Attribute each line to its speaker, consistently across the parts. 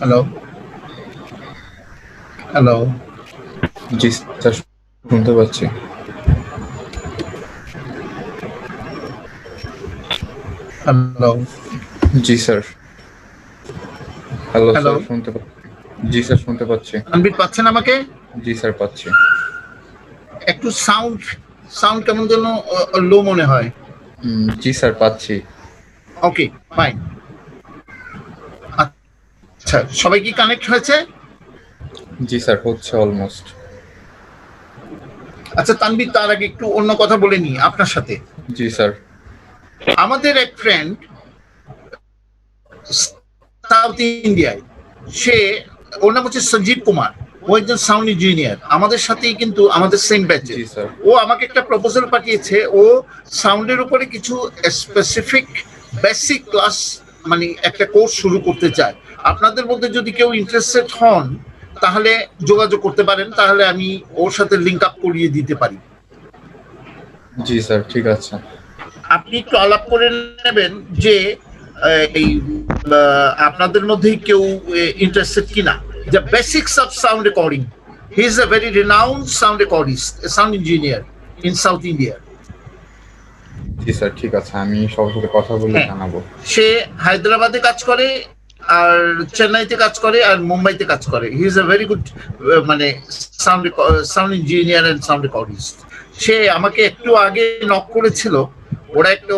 Speaker 1: Hello, hello,
Speaker 2: জি sir, শুনতে পাচ্ছি।
Speaker 1: Hello,
Speaker 2: জি sir. Hello
Speaker 1: hello.
Speaker 2: Sir, শুনতে পাচ্ছি। জি স্যার, শুনতে পাচ্ছি।
Speaker 1: তানভীর পাচ্ছেন আমাকে?
Speaker 2: জি স্যার, পাচ্ছি।
Speaker 1: একটু সাউন্ড সাউন্ড কেমন যেন লো মনে হয়।
Speaker 2: জি স্যার, পাচ্ছি।
Speaker 1: ওকে, ফাইন। আচ্ছা, সবাই কি কানেক্ট হয়েছে?
Speaker 2: জি স্যার, হচ্ছে অলমোস্ট।
Speaker 1: আচ্ছা তানভীর, তার আগে একটু অন্য কথা বলে নিই আপনার সাথে।
Speaker 2: জি স্যার।
Speaker 1: আমাদের এক ফ্রেন্ড সাউথ ইন্ডিয়ায়, সে ওর নাম হচ্ছে সঞ্জীব কুমার। ও একজন সাউন্ড ইঞ্জিনিয়ার, আমাদের সাথেই কিন্তু আমাদের সেম ব্যাচের।
Speaker 2: জি স্যার।
Speaker 1: ও আমাকে একটা প্রপোজাল পাঠিয়েছে। ও সাউন্ডের উপরে কিছু স্পেসিফিক বেসিক ক্লাস, মানে একটা কোর্স শুরু করতে চায়। আপনাদের মধ্যে যদি কেউ ইন্টারেস্টেড হন তাহলে যোগাযোগ করতে পারেন, তাহলে আমি ওর সাথে লিঙ্ক আপ করিয়ে দিতে পারি।
Speaker 2: জি স্যার, ঠিক আছে।
Speaker 1: আপনি একটু আলাপ করে নেবেন যে এই আপনাদের মধ্যেই কেউ ইন্টারেস্টেড কিনা। The basics of sound recording. He is a very renowned sound recordist, sound engineer in south India.
Speaker 2: G sir, ঠিক আছে, আমি সবার সাথে কথা বলে
Speaker 1: হ্যাঁ,
Speaker 2: জানাবো।
Speaker 1: সে হায়দ্রাবাদে কাজ করে, আর চেন্নাইতে কাজ করে, আর মুম্বাইতে কাজ করে। He is a very good মানে sound sound engineer and sound recordist. সে আমাকে একটু আগে নক করেছিল।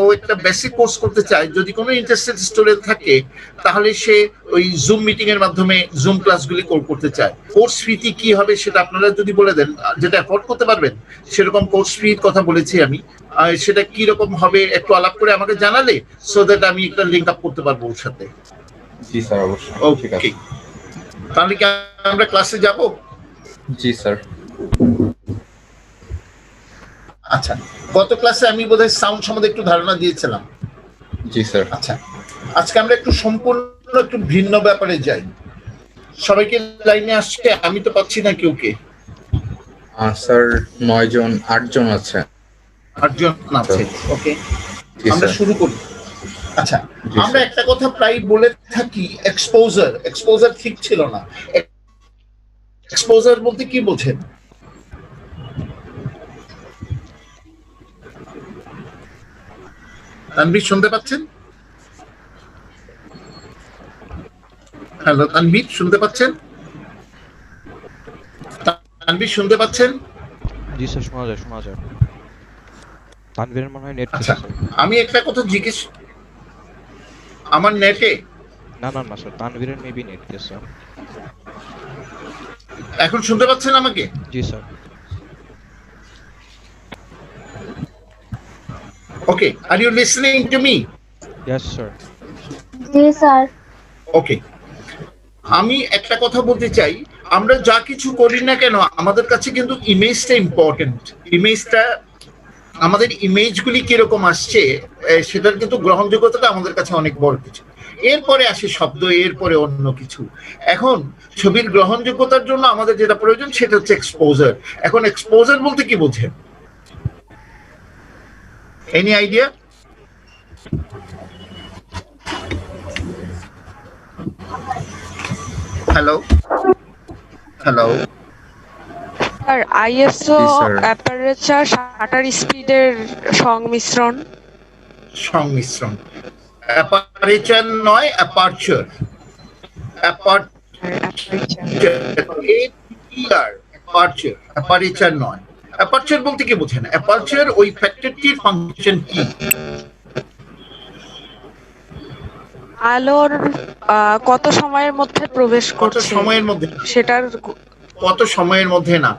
Speaker 1: ও একটা বেসিক কোর্স করতে চায়। যদি কোনো ইন্টারেস্টেড স্টুডেন্ট থাকে তাহলে সে ওই জুম মিটিং এর মাধ্যমে জুম ক্লাসগুলি করতে চায়। কোর্স ফি কি হবে সেটা আপনারা যদি বলে দেন, যেটা অ্যাফোর্ড করতে পারবেন সেরকম কোর্স ফির কথা বলেছি আমি। সেটা কি রকম হবে একটু আলাপ করে আমাকে জানালে, সো দ্যাট আমি একটা লিঙ্ক আপ করতে পারবো ওর সাথে।
Speaker 2: জি স্যার, অবশ্যই, ঠিক
Speaker 1: ওকে,
Speaker 2: আছে।
Speaker 1: তাহলে কি আমরা ক্লাসে যাব?
Speaker 2: জি স্যার।
Speaker 1: আচ্ছা, গত ক্লাসে আমি বোধহয় সাউন্ড সম্বন্ধে একটু ধারণা দিয়েছিলাম।
Speaker 2: জি স্যার।
Speaker 1: আচ্ছা, আজকে আমরা একটু সম্পূর্ণ একটু ভিন্ন ব্যাপারে যাই। সবাইকে লাইনে আসছে? আমি তো পাচ্ছি না কেউকে।
Speaker 2: স্যার, 9 জন 8 জন আছে।
Speaker 1: 8 জন আছে, ওকে।
Speaker 2: জি
Speaker 1: আমরা
Speaker 2: স্যার।
Speaker 1: শুরু করি। আচ্ছা,
Speaker 2: জি
Speaker 1: আমরা
Speaker 2: স্যার।
Speaker 1: একটা কথা প্রায় বলে থাকি, এক্সপোজার। এক্সপোজার ঠিক ছিল না। এক্সপোজার বলতে কি বোঝেন? তানভীর শুনতে পাচ্ছেন? হ্যালো তানভীর, শুনতে পাচ্ছেন? তানভীর শুনতে পাচ্ছেন?
Speaker 3: জি স্যার, শোনা যায় শোনা যায়। তানভীরের মনে হয় নেট
Speaker 1: আচ্ছা,
Speaker 3: গেছে স্যার।
Speaker 1: আমি একটা কথা জিজ্ঞেস, আমার নেটে
Speaker 3: না না না স্যার, তানভীরের মেবি নেট গেছে।
Speaker 1: এখন শুনতে পাচ্ছেন আমাকে?
Speaker 3: জি sir.
Speaker 1: Okay, are you listening to me?
Speaker 3: Yes sir.
Speaker 4: জি স্যার।
Speaker 1: ওকে, আমি একটা কথা বলতে চাই। আমরা যা কিছু করি না কেন আমাদের কাছে কিন্তু ইমেজটা ইম্পর্টেন্ট। ইমেজটা, আমাদের ইমেজগুলি কিরকম আসছে সেটার কিন্তু গ্রহণযোগ্যতাটা আমাদের কাছে অনেক বড় কিছু। এরপরে আসে শব্দ, এরপরে অন্য কিছু। এখন ছবির গ্রহণযোগ্যতার জন্য আমাদের যেটা প্রয়োজন সেটা হচ্ছে এক্সপোজার। এখন এক্সপোজার বলতে কি বোঝেন? Any idea? Hello, hello.
Speaker 5: Sir, ISO
Speaker 2: জি স্যার।
Speaker 5: অ্যাপারেচার শাটার স্পিডের সংমিশ্রণ।
Speaker 1: সংমিশ্রণ। অ্যাপারেচার নয়, অ্যাপারচার। অ্যাপারচার নয়। অ্যাপারচার বলতে কি বোঝেন? অ্যাপারচার ওই ফ্যাক্টরটির ফাংশন কি?
Speaker 5: আলোর কত সময়ের মধ্যে প্রবেশ
Speaker 1: কত
Speaker 5: করছে
Speaker 1: সময়ের মধ্যে,
Speaker 5: সেটার
Speaker 1: কত সময়ের মধ্যে না।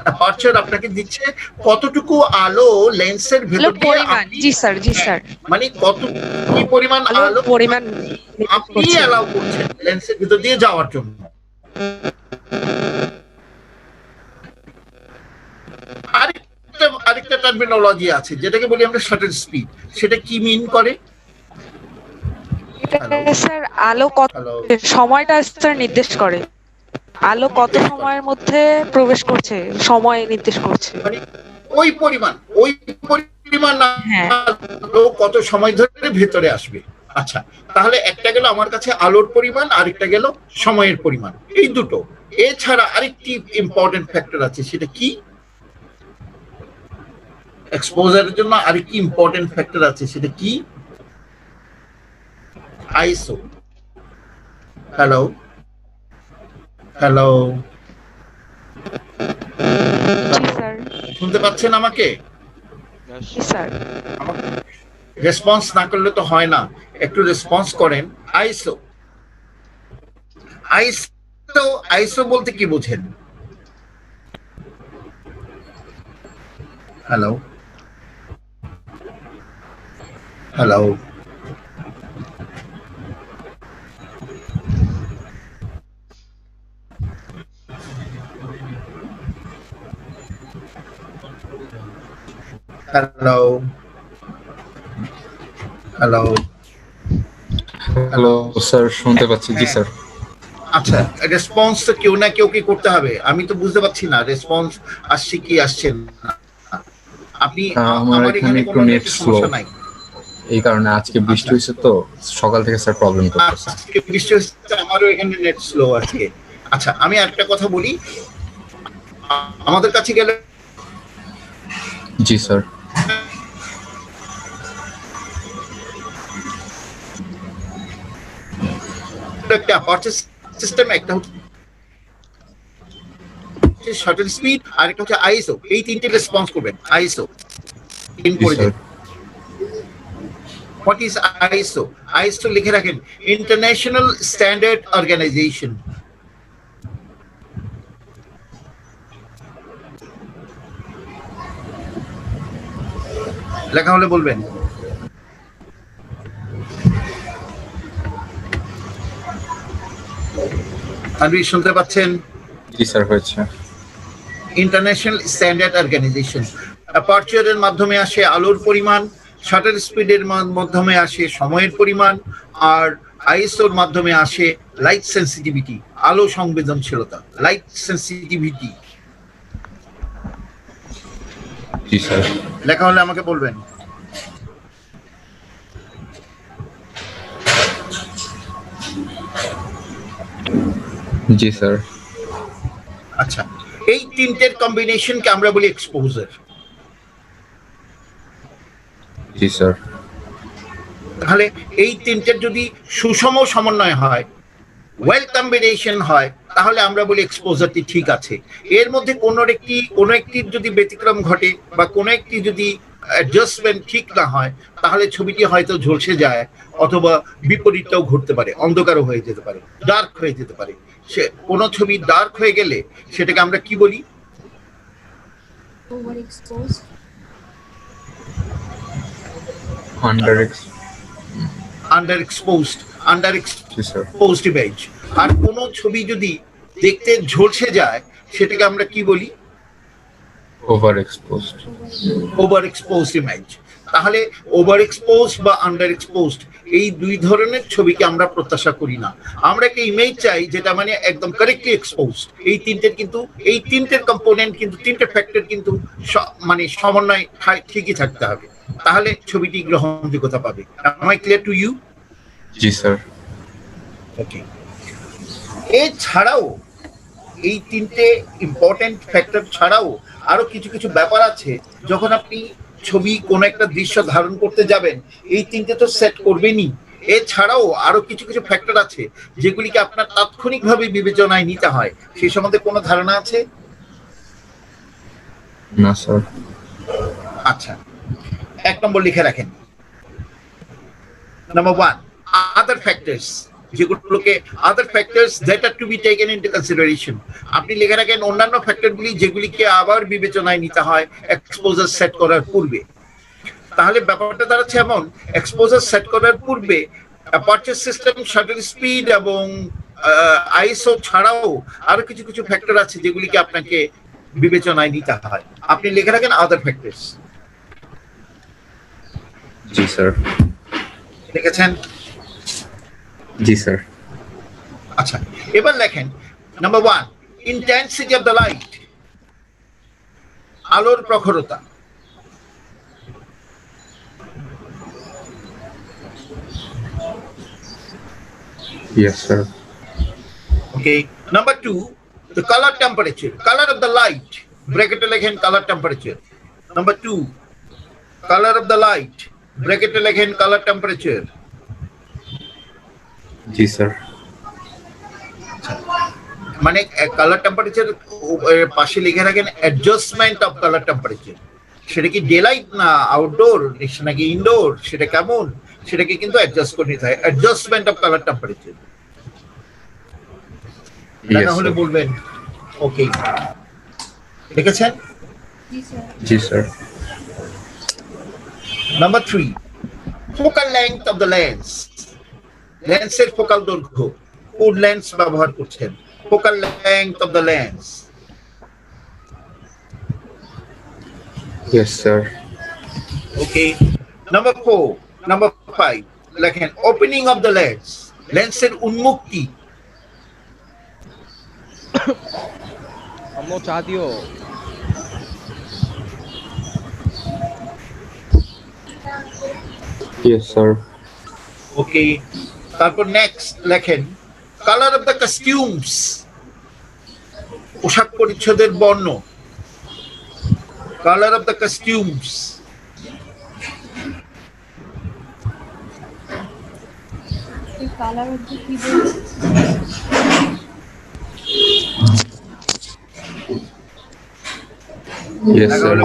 Speaker 1: অ্যাপারচার আপনাকে দিচ্ছে কতটুকু আলো লেন্সের ভেতর দিয়ে
Speaker 5: পরিমাণ। জি স্যার, জি স্যার।
Speaker 1: মানে কত কি পরিমাণ
Speaker 5: আলোর
Speaker 1: আলো
Speaker 5: পরিমাণ
Speaker 1: আপনি অ্যালাউ করছেন লেন্সের ভিতর দিয়ে যাওয়ার জন্য। আরেকটা টার্মিনোলজি আছে যেটাকে বলি আমরা শাটার স্পিড। সেটা কি মিন করে?
Speaker 5: স্যার, আলো কত
Speaker 1: হ্যালো,
Speaker 5: সময়টা স্যার নির্দেশ করে। আলো কত সময়ের মধ্যে প্রবেশ করছে সময় নির্দেশ করছে।
Speaker 1: মানে ওই পরিমাণ, ওই পরিমাণ
Speaker 5: হ্যাঁ।
Speaker 1: আলো কত সময় ধরে ভেতরে আসবে। আচ্ছা, তাহলে একটা গেল আমার কাছে আলোর পরিমাণ, আরেকটা গেল সময়ের পরিমাণ, এই দুটো। এছাড়া আরেকটি ইম্পর্টেন্ট ফ্যাক্টর আছে, সেটা কি? এক্সপোজারের জন্য আরেকটি ইম্পর্টেন্ট ফ্যাক্টর আছে, সেটা কি? আইএসও। হ্যালো হ্যালো,
Speaker 5: জি স্যার।
Speaker 1: শুনতে পাচ্ছেন আমাকে?
Speaker 5: জি স্যার।
Speaker 1: রেসপন্স না করলে তো হয় না, একটু রেসপন্স করেন। আইএসও, আইএসও, আইএসও বলতে কি বোঝেন? Hello hello, hello hello.
Speaker 2: Hello sir, শুনতে পাচ্ছি। জি স্যার।
Speaker 1: আচ্ছা, রেসপন্স তো কেউ না কেউ কি করতে হবে, আমি তো বুঝতে পারছি না রেসপন্স আসছে কি আসছে না। আপনি
Speaker 2: আমার
Speaker 1: আমার
Speaker 2: এখানে
Speaker 1: এখানে
Speaker 2: একটু
Speaker 1: কোনো
Speaker 2: নেট স্লো,
Speaker 1: সমস্যা নাই।
Speaker 2: এই কারণে আজকে বৃষ্টি হয়েছে তো সকাল থেকে স্যার প্রবলেম করতেছে।
Speaker 1: আজকে বৃষ্টি হচ্ছে, আমারও এখানে নেট স্লো আজকে। আচ্ছা, আমি একটা কথা বলি, আমাদের কাছে গেলে
Speaker 2: জি স্যার।
Speaker 1: একটা পারচেজ সিস্টেম, একটা হচ্ছে শাটল স্পিড, আর একটা হচ্ছে আইএসও। এই তিনটে রেসপন্স করবেন। আইএসও ইন
Speaker 2: জি
Speaker 1: করে
Speaker 2: স্যার।
Speaker 1: দেন। What is ISO? আইএসও লিখে রাখেন, ইন্টারন্যাশনাল স্ট্যান্ডার্ড অর্গানাইজেশন। লেখা হলে বলবেন। আপনি শুনতে পাচ্ছেন?
Speaker 2: জি স্যার, হয়েছে।
Speaker 1: International standard organization. অ্যাপারচারের মাধ্যমে আসে আলোর পরিমাণ, শাটার স্পিডের মাধ্যমে আসে সময়ের পরিমাণ, আর আইএসওর মাধ্যমে আসে লাইট সেন্সিটিভিটি, আলো সংবেদনশীলতা, লাইট সেন্সিটিভিটি।
Speaker 2: জি স্যার।
Speaker 1: লেখা হলে আমাকে বলবেন।
Speaker 2: জি স্যার।
Speaker 1: আচ্ছা, এই তিনটের কম্বিনেশনকে আমরা বলি এক্সপোজার।
Speaker 2: জি স্যার।
Speaker 1: তাহলে এই তিনটের যদি সুষম সমন্বয় হয়, ওয়েল কম্বিনেশন হয়, তাহলে আমরা বলি এক্সপোজারটি ঠিক আছে। এর মধ্যে কোনো একটির যদি ব্যতিক্রম ঘটে বা কোনো একটি যদি অ্যাডজাস্টমেন্ট ঠিক না হয়, তাহলে ছবিটি হয়তো ঝলসে যায়, অথবা বিপরীতটাও ঘটতে পারে, অন্ধকারও হয়ে যেতে পারে, ডার্ক হয়ে যেতে পারে। সে কোনো ছবি ডার্ক হয়ে গেলে সেটাকে আমরা কি বলি?
Speaker 4: overexposed,
Speaker 2: under
Speaker 1: under exposed, under
Speaker 2: জি স্যার।
Speaker 1: Exposed image. আর কোনো ছবি যদি দেখতে ঝলসে যায়, সেটাকে আমরা কি বলি?
Speaker 2: Over exposed.
Speaker 1: Over exposed image. তাহলে ওভার এক্সপোজড বা আন্ডার এক্সপোজড, এই দুই ধরনের ছবিকে আমরা প্রত্যাশা করি না। আমরা একটা ইমেজ চাই যেটা মানে একদম কারেক্টলি এক্সপোজড। এই তিনটের কিন্তু, এই তিনটের কম্পোনেন্ট কিন্তু, তিনটে ফ্যাক্টর কিন্তু মানে সমন্বয় ঠিকই থাকতে হবে, তাহলে ছবিটি গ্রহণযোগ্যতা পাবে। Am I clear to you?
Speaker 2: জি স্যার।
Speaker 1: ওকে। এছাড়াও এই তিনটে ইম্পর্টেন্ট ফ্যাক্টর ছাড়াও আরো কিছু কিছু ব্যাপার আছে। যখন আপনি ছবি কোন একটা দৃশ্য ধারণ করতে যাবেন, এই তিনটে তো সেট করবেনই। এছাড়াও আরো কিছু কিছু ফ্যাক্টর আছে যেগুলিকে আপনার তাৎক্ষণিকভাবে বিবেচনায় নিতে হয়। সেই সম্বন্ধে কোনো ধারণা আছে?
Speaker 2: না স্যার।
Speaker 1: আচ্ছা, 1 নম্বর লিখে রাখেন। নাম্বার 1, আদার ফ্যাক্টরস, যেগুলোকে other factors that are to be taken into consideration. আপনি লিখে রাখেন অন্যান্য ফ্যাক্টরগুলি যেগুলিকে আবার বিবেচনায় নিতে হয় এক্সপোজার সেট করার পূর্বে। তাহলে ব্যাপারটা দাঁড়াচ্ছে এমন, এক্সপোজার সেট করার পূর্বে অ্যাপারচার সিস্টেম, শাটার স্পিড এবং আইএসও ছাড়াও আরো কিছু কিছু ফ্যাক্টর আছে যেগুলিকে আপনাকে বিবেচনায় নিতে হয়। আপনি লিখে রাখেন আদার ফ্যাক্টরস।
Speaker 2: জি স্যার।
Speaker 1: লিখেছেন?
Speaker 2: জি স্যার।
Speaker 1: আচ্ছা, এবার লেখেন number 1, intensity of the light, আলোর প্রখরতা।
Speaker 2: Yes, sir.
Speaker 1: Okay. Number 2, the color temperature, color of the light. Bracket লেখেন color temperature. Number 2, color of the light. Bracket লেখেন color temperature.
Speaker 2: Ji, sir.
Speaker 1: মানে colour temperature পাশে লিখে রাখেন adjustment of colour temperature. সেটা কি day light না outdoor নাকি ইনডোর, সেটা কেমন, সেটাকে কিন্তু অ্যাডজাস্ট করে নিতে হয়। Adjustment of colour temperature.
Speaker 2: Yes,
Speaker 1: না হলে
Speaker 2: sir.
Speaker 1: বলবেন। ওকে, লিখেছেন?
Speaker 2: Ji, sir.
Speaker 1: Number 3, focal length of the lens. লেন্সের ফোকাল দৈর্ঘ্য, কোন লেন্স ব্যবহার করছেন? Focal length of the lens.
Speaker 2: Yes, sir.
Speaker 1: Okay. Number 4, number 5 লেখেন ওপেনিং অফ দ্য লেন্স। লেন্সের উন্মুক্তি।
Speaker 3: আম্মু চা দিও।
Speaker 2: Yes, sir.
Speaker 1: ওকে, তারপর নেক্সট লেখেন কালার অফ দ্য কস্টিউমস। পোশাক পরিচ্ছদের বর্ণ। Colour of the costumes.
Speaker 4: Colour হচ্ছে কি
Speaker 2: Yes, sir.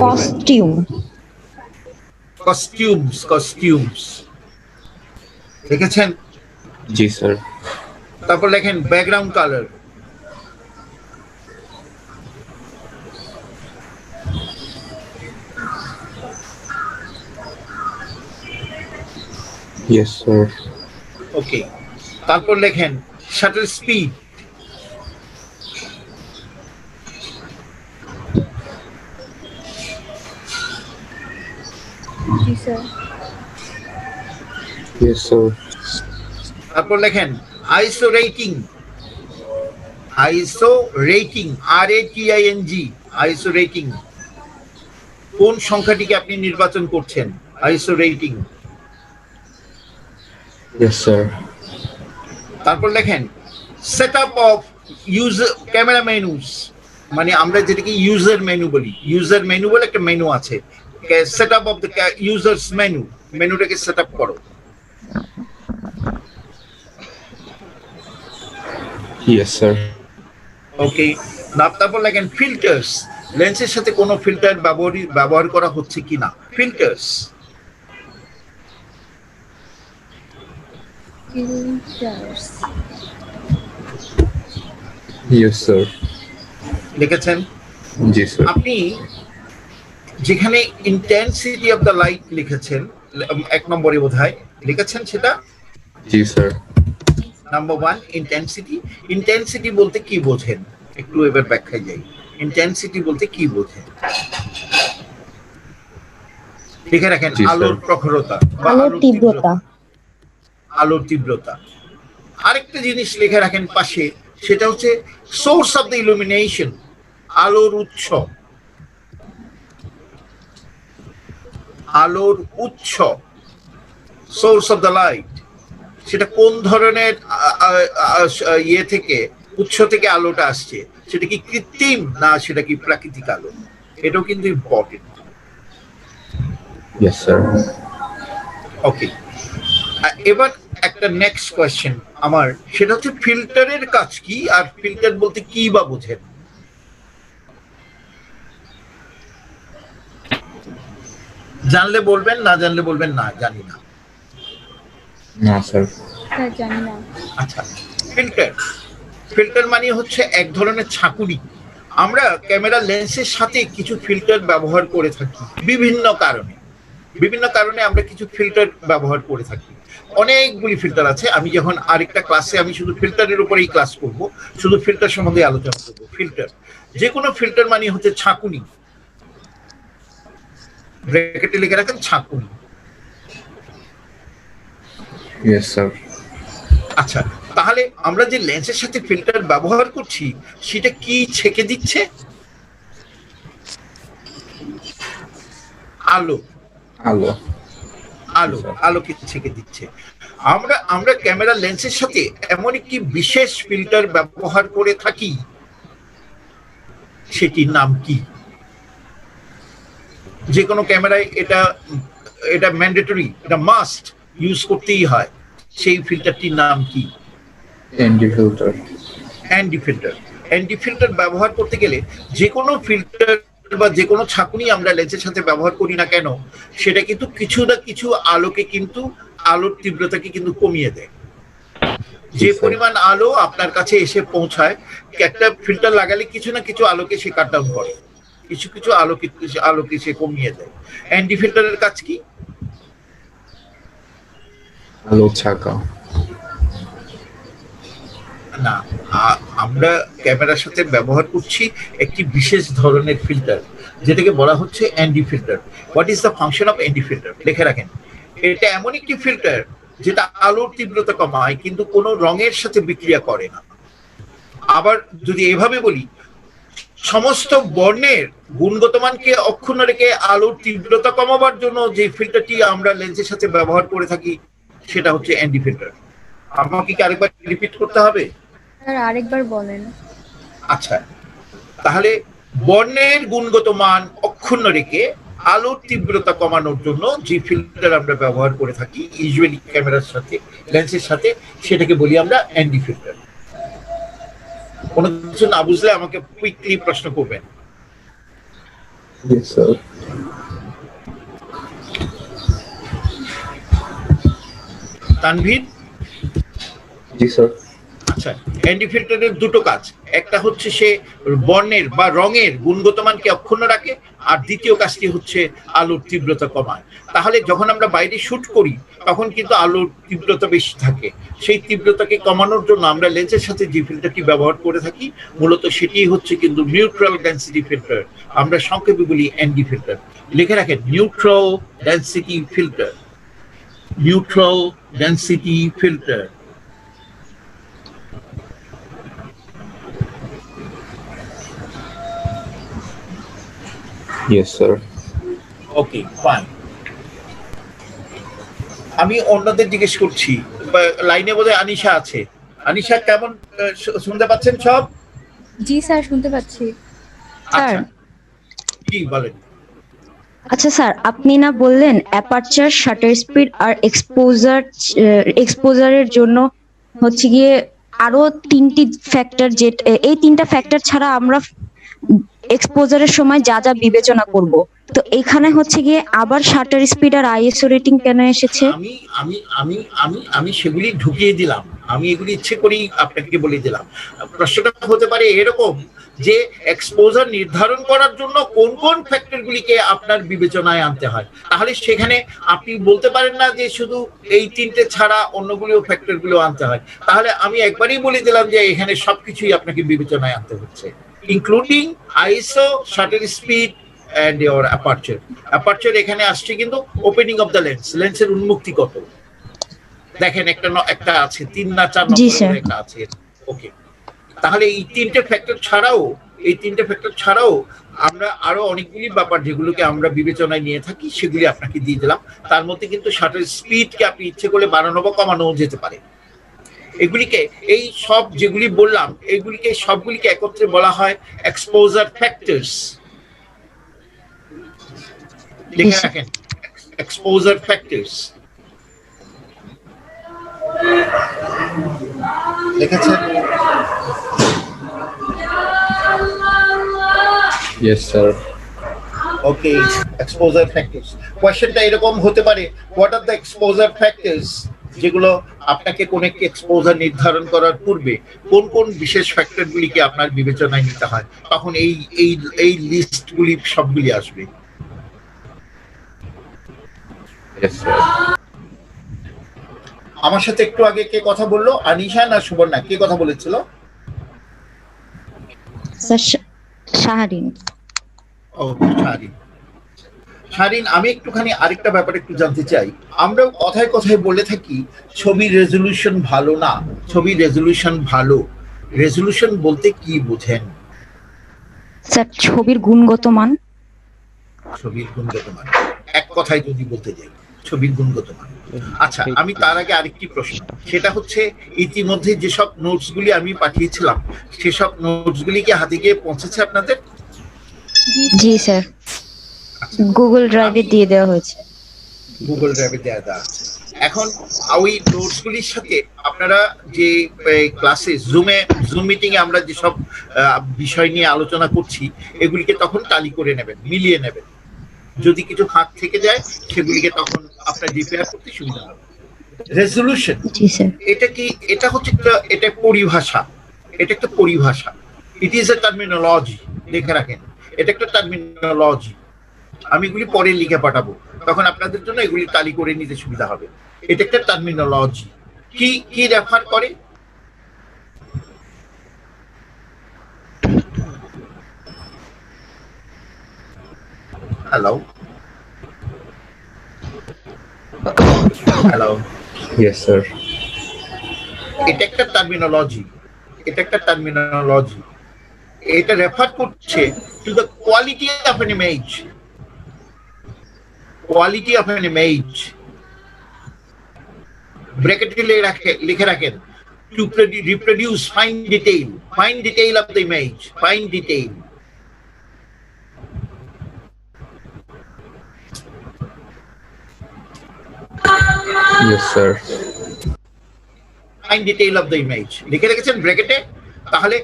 Speaker 4: কস্টিউম
Speaker 1: কস্টিউমস লিখেছেন?
Speaker 2: Ji, sir.
Speaker 1: তারপর লেখেন background colour.
Speaker 2: Yes, sir.
Speaker 1: Okay, তারপর লেখেন শাটার স্পিড।
Speaker 4: জি স্যার
Speaker 2: Yes, sir.
Speaker 1: তারপর লেখেন আইসো রেটিং। আইসো রেটিং, RATING, আইসো রেটিং। কোন সংখ্যাটিকে আপনি নির্বাচন করছেন? আইসো রেটিং।
Speaker 2: Yes, sir.
Speaker 1: তারপর লেখেন setup of user camera menus. মানে আমরা যেটাকে ইউজার মেনু বলি, ইউজার মেনু বলে একটা মেনু আছে। Setup of the users menu, মেনুটাকে সেটআপ করো।
Speaker 2: Yes, sir.
Speaker 1: ওকে, তারপর লেখেন ফিল্টার্স। লেন্সের সাথে কোনো ফিল্টার ব্যবহার করা হচ্ছে কিনা। ফিল্টার্স।
Speaker 4: Filters
Speaker 2: Yes, sir.
Speaker 1: লিখেছেন?
Speaker 2: Ji, sir.
Speaker 1: আপনি যেখানে ইন্টেন্সিটি অফ দ্য লাইট লিখেছেন 1 নম্বরে বোধহয় লিখেছেন, সেটা
Speaker 2: Ji, sir.
Speaker 1: Number 1 intensity. Intensity বলতে কি বোঝেন একটু এবার ব্যাখ্যায় যাই। ইন্টেন্সিটি বলতে কি বোঝেন লিখে রাখেন।
Speaker 2: জি, স্যার।
Speaker 1: আলোর প্রখরতা বা
Speaker 4: আলোর তীব্রতা
Speaker 1: আলোর তীব্রতা। আরেকটা জিনিস লিখে রাখেন পাশে, সেটা হচ্ছে সোর্স অফ দ্য ইলুমিনেশন, আলোর উৎস। আলোর উৎস, সোর্স অফ দ্য লাইট। সেটা কোন ধরনের ইয়ে থেকে, উৎস থেকে আলোটা আসছে, সেটা কি কৃত্রিম না সেটা কি প্রাকৃতিক আলো, এটাও কিন্তু ইম্পর্টেন্ট।
Speaker 2: Yes, sir.
Speaker 1: ওকে, এবার একটা নেক্সট কোয়েশ্চেন আমার, সেটা হচ্ছে ফিল্টারের কাজ কি, আর ফিল্টার বলতে কি বা বোঝেন? জানলে বলবেন, না জানলে বলবেন না জানি না।
Speaker 2: No, sir.
Speaker 4: স্যার জানি না
Speaker 1: আচ্ছা, ফিল্টার, ফিল্টার মানে হচ্ছে এক ধরনের ছাঁকুনি। আমরা ক্যামেরা লেন্সের সাথে কিছু ফিল্টার ব্যবহার করে থাকি বিভিন্ন কারণে। বিভিন্ন কারণে আমরা কিছু ফিল্টার ব্যবহার করে থাকি। অনেকগুলি ফিল্টার আছে। আমি যখন আরেকটা ক্লাসে আমি শুধু ফিল্টারের উপরেই ক্লাস করব, শুধু ফিল্টার সম্বন্ধে আলোচনা করব। ফিল্টার, যে কোনো ফিল্টার মানে হচ্ছে ছাঁকুনি। ব্র্যাকেটে লিখে রাখেন ছাঁকুনি।
Speaker 2: Yes, sir.
Speaker 1: আচ্ছা, তাহলে আমরা যে লেন্সের সাথে ফিল্টার ব্যবহার করছি সেটা কি ছেকে দিচ্ছে? আলো।
Speaker 2: Hello.
Speaker 1: আলো, আলোকে ছেঁকে দিচ্ছে। আমরা ক্যামেরা লেন্সের সাথে এমন একটি বিশেষ ফিল্টার ব্যবহার করে থাকি, সেটির নাম কি? যে কোনো ক্যামেরায় এটা ম্যান্ডেটরি, এটা মাস্ট ইউজ করতেই হয়। সেই ফিল্টারটির নাম কি?
Speaker 2: ND filter.
Speaker 1: ND filter. ND filter ব্যবহার করতে গেলে যে কোনো ফিল্টার বা যে কোনো ছাঁকুনি আমরা লেন্সের সাথে ব্যবহার করি না কেন, সেটা কিন্তু কিছু না কিছু আলোর তীব্রতাকে কিন্তু কমিয়ে দেয়। যে পরিমাণ আলো আপনার কাছে এসে পৌঁছায়, একটা ফিল্টার লাগালে কিছু না কিছু আলোকে সে কাট ডাউন করে, কিছু কিছু আলোকে সে কমিয়ে দেয়। অ্যান্টি ফিল্টারের কাজ কি?
Speaker 2: আলো ছাকা
Speaker 1: না, আমরা ক্যামেরার সাথে ব্যবহার করছি একটি বিশেষ ধরনের ফিল্টার, যেটাকে বলা হচ্ছে anti filter. What is the function of anti filter? লিখে রাখেন, এটা এমন একটি ফিল্টার যেটা আলোর তীব্রতা কমায় কিন্তু কোনো রঙের সাথে বিক্রিয়া করে না। আবার যদি এভাবে বলি, সমস্ত বর্ণের গুণগত মানকে অক্ষুণ্ণ রেখে আলোর তীব্রতা কমাবার জন্য যে ফিল্টারটি আমরা লেন্সের সাথে ব্যবহার করে থাকি, সেটা হচ্ছে অ্যান্টি ফিল্টার। আমাকে কি আরেকবার রিপিট করতে হবে?
Speaker 4: স্যার আরেকবার বলেন।
Speaker 1: আচ্ছা, তাহলে বর্ণের গুণগত মান অক্ষুণ্ণ রেখে আলোর তীব্রতা কমানোর জন্য যে ফিল্টার আমরা ব্যবহার করে থাকি ইউজুয়ালি ক্যামেরার সাথে, লেন্সের সাথে, সেটাকে বলি আমরা অ্যান্টি ফিল্টার। কোনো কিছু না বুঝলে আমাকে কুইকলি প্রশ্ন করবেন।
Speaker 2: Yes, sir.
Speaker 1: তানভীর?
Speaker 2: জি স্যার।
Speaker 1: আচ্ছা, অ্যান্টি ফিল্টারের দুটো কাজ, একটা হচ্ছে সে বর্ণের বা রঙের গুণগত মানকে অক্ষুণ্ণ রাখে, আর দ্বিতীয় কাজটি হচ্ছে আলোর তীব্রতা কমায়। তাহলে যখন আমরা বাইরে শুট করি তখন কিন্তু আলোর তীব্রতা বেশি থাকে, সেই তীব্রতাকে কমানোর জন্য আমরা লেন্সের সাথে যে ফিল্টারটি ব্যবহার করে থাকি মূলত সেটি হচ্ছে কিন্তু নিউট্রাল ডেনসিটি ফিল্টার, আমরা সংক্ষেপে বলি অ্যান্টি ফিল্টার। লিখে রাখেন, neutral density filter, neutral density filter.
Speaker 2: Yes, sir.
Speaker 1: ওকে, ফাইন। আমি অন্যদের জিজ্ঞেস করছি, লাইনে বোধহয় আনিশা আছে। আনিশা কেমন শুনতে পাচ্ছেন সব?
Speaker 4: জি স্যার, শুনতে পাচ্ছি।
Speaker 1: আচ্ছা, কি বলেন?
Speaker 6: আচ্ছা স্যার, আপনি না বললেন অ্যাপারচার, শাটার স্পিড আর এক্সপোজারের জন্য হচ্ছে গিয়ে আরো তিনটি ফ্যাক্টর, যে এই তিনটা ফ্যাক্টর ছাড়া আমরা এক্সপোজারের সময় যা যা বিবেচনা করব, তো এখানে হচ্ছে গিয়ে আবার শাটার স্পিড আর আইএসও রেটিং কেন এসেছে?
Speaker 1: আমি আমি আমি আমি আমি সেগুলি ঢুকিয়ে দিলাম, আমি এগুলি ইচ্ছে করেই আপনাকে বলে দিলাম। প্রশ্নটা হতে পারে এরকম যে এক্সপোজার নির্ধারণ করার জন্য কোন কোন ফ্যাক্টরগুলিকে আপনার বিবেচনায় আনতে হয়, তাহলে সেখানে আপনি বলতে পারেন না যে শুধু এই তিনটে ছাড়া অন্যগুলো ফ্যাক্টরগুলো আনতে হয়। তাহলে আমি একবারই বলে দিলাম যে এখানে সবকিছুই আপনাকে বিবেচনায় আনতে হচ্ছে, including ISO, shutter speed and your aperture. Aperture এখানে আসছে কিন্তু ওপেনিং অফ দ্য লেন্স, লেন্সের উন্মুক্তি কত। দেখেন একটা আছে 3 না 4 নম্বরের একটা আছে। ওকে, তাহলে এই তিনটে ফ্যাক্টর ছাড়াও আমরা আরো অনেকগুলি ব্যাপার যেগুলোকে আমরা বিবেচনায় নিয়ে থাকি সেগুলি আপনাকে দিয়ে দিলাম। তার মধ্যে কিন্তু শাটার স্পিডকে আপনি ইচ্ছে করলে বাড়ানো বা কমানো যেতে পারে। এগুলিকে, এই সব যেগুলি বললাম এগুলিকে সবগুলিকে একত্রে বলা হয় এক্সপোজার ফ্যাক্টরস। লিখে রাখেন, এক্সপোজার ফ্যাক্টরস। লিখেছেন?
Speaker 2: Yes, sir.
Speaker 1: ওকে, এক্সপোজার ফ্যাক্টরস। কোয়েশ্চেনটা এরকম হতে পারে, what are the exposure factors, যেগুলো আপনাকে কোন একটি এক্সপোজার নির্ধারণ করার পূর্বে কোন কোন বিশেষ ফ্যাক্টরগুলিকে আপনার বিবেচনায় নিতে হয়, তখন এই লিস্টগুলি সবগুলি আসবে।
Speaker 2: Yes, sir.
Speaker 1: আমার সাথে একটু আগে কে কথা বললো? আনিশা না সুবর্ণা, কে কথা বলেছিল?
Speaker 6: স্যার শাহরিন।
Speaker 1: ও, শাহরিন, আমি একটুখানি আরেকটা ব্যাপার একটু জানতে চাই। আমরা কথায় কথায় বলে থাকি ছবির রেজলিউশন ভালো না, ছবির রেজলিউশন ভালো। রেজলিউশন বলতে কি বোঝেন?
Speaker 6: স্যার ছবির গুণগত মান।
Speaker 1: ছবির গুণগত মান এক কথায় যদি বলতে যাই, ছবির গুণগত মান। আচ্ছা, আমি তার আগে আরেকটি প্রশ্ন, সেটা হচ্ছে ইতিমধ্যে যেসব নোটসগুলি আমি পাঠিয়েছিলাম সেসব নোটসগুলি কি হাতে গিয়ে পৌঁছেছে আপনাদের?
Speaker 6: জি স্যার, গুগল ড্রাইভে দিয়ে দেওয়া হয়েছে।
Speaker 1: গুগল ড্রাইভে দেওয়া আছে। এখন ওই নোটসগুলির সাথে আপনারা যে ক্লাসে জুম মিটিং এ আমরা যেসব বিষয় নিয়ে আলোচনা করছি এগুলিকে তখন টালি করে নেবেন, মিলিয়ে নেবেন। যদি কিছু ফাঁক থেকে যায় সেগুলিকে তখন আপনার রিপেয়ার করতে সুবিধা হবে। রেজলিউশন,
Speaker 6: জি স্যার।
Speaker 1: এটা হচ্ছে এটা পরিভাষা, এটা একটা পরিভাষা। ইট ইজ এ টার্মিনোলজি, লিখে রাখেন, এটা একটা টার্মিনোলজি। আমি এগুলি পরে লিখে পাঠাবো, তখন আপনাদের জন্য এগুলি টালি করে নিতে সুবিধা হবে। এটা একটা টার্মিনোলজি। কি রেফার করে? Hello hello
Speaker 2: yes sir.
Speaker 1: এটা একটা টার্মিনোলজি, এটা একটা টার্মিনোলজি। এটা রেফার করছে to the quality of an image, quality of an image. ব্র্যাকেটে লিখে রাখেন to reproduce fine detail of the image, fine detail.
Speaker 2: Yes sir.
Speaker 1: Fine detail of the image লিখে রেখেছেন ব্র্যাকেটে? তাহলে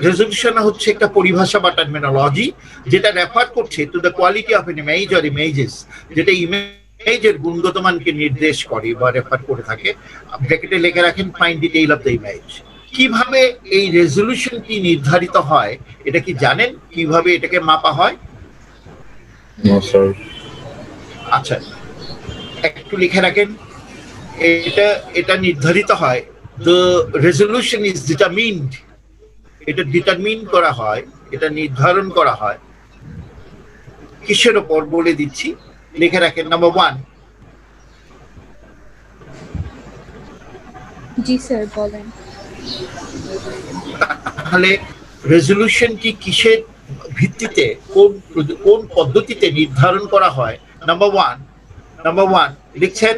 Speaker 1: রেজলিউশন হচ্ছে একটা পরিভাষা বা টার্মিনোলজি যেটা রেফার করছে to the quality of N image or images, যেটা ইমেজের গুণগত মানকে নির্দেশ করে বা রেফার করে থাকে। ব্র্যাকেটে লিখে রাখেন fine detail of the image. কিভাবে এই রেজলিউশনটি নির্ধারিত হয় এটা কি জানেন? কিভাবে এটাকে মাপা হয়?
Speaker 2: No sir.
Speaker 1: আচ্ছা, একটু লিখে রাখেন। এটা নির্ধারিত হয়, the resolution is determined, এটা ডিটারমিন করা হয়, এটা নির্ধারণ করা হয় কিসের উপর বলে দিচ্ছি, লিখে রাখেন। নাম্বার 1,
Speaker 4: জি স্যার বলেন।
Speaker 1: তাহলে রেজলিউশনটি কিসের ভিত্তিতে, কোন পদ্ধতিতে নির্ধারণ করা হয়? নাম্বার 1 লিখছেন?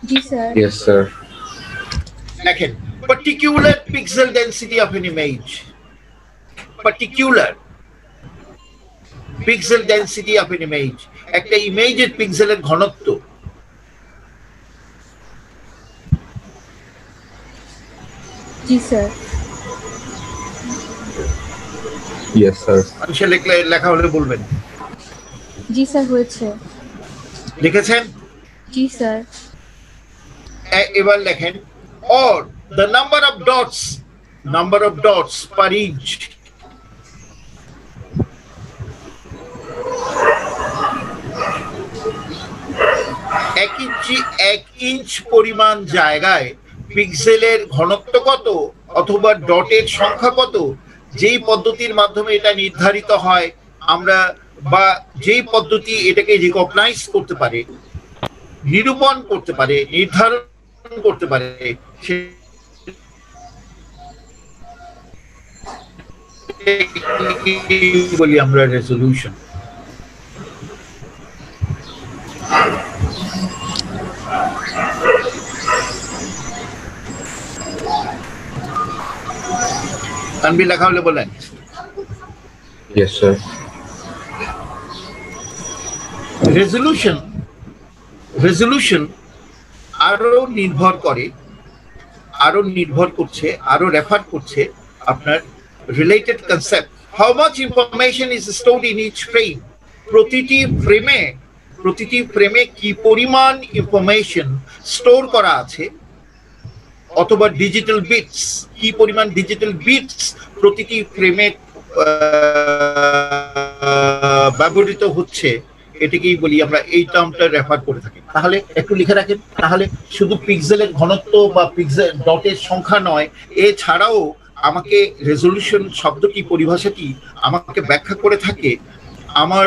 Speaker 4: জি স্যার।
Speaker 2: Yes sir.
Speaker 1: দেখেন, particular pixel density of an image, particular pixel density of an image, একটা ইমেজের পিক্সেলের ঘনত্ব।
Speaker 4: জি স্যার।
Speaker 2: Yes sir.
Speaker 1: মানুষের লেখা হলে বলবেন।
Speaker 4: জি স্যার হয়েছে।
Speaker 1: লিখেছেন?
Speaker 4: জি স্যার।
Speaker 1: এবার লেখেন or the number of dots per inch, এক ইঞ্চ পরিমাণ জায়গায় পিক্সেলের ঘনত্ব কত অথবা ডটের সংখ্যা কত, যেই পদ্ধতির মাধ্যমে এটা নির্ধারিত হয় আমরা, বা যেই পদ্ধতি এটাকে রিকগনাইজ করতে পারে, নিরূপণ করতে পারে, নির্ধারণ করতে পারে, বলি আমরা রেজলিউশন। তানভীর লেখা হলে বলেন।
Speaker 2: Yes sir.
Speaker 1: রেজলিউশন আরো নির্ভর করছে, আরো রেফার করছে আপনার related concept. How much information is stored in each frame, প্রতিটি ফ্রেমে কি পরিমাণ ইনফরমেশন স্টোর করা আছে, অথবা ডিজিটাল বিটস, কি পরিমাণ ডিজিটাল বিটস প্রতিটি ফ্রেমে ব্যবহৃত হচ্ছে, এটাকেই বলি আমরা, এই টার্মটা রেফার করে থাকি। তাহলে একটু লিখে রাখেন। তাহলে শুধু পিক্সেলের ঘনত্ব বা পিক্সেল ডটের সংখ্যা নয়, এছাড়াও আমাকে রেজলিউশন শব্দটি, পরিভাষাটি আমাকে ব্যাখ্যা করে থাকে আমার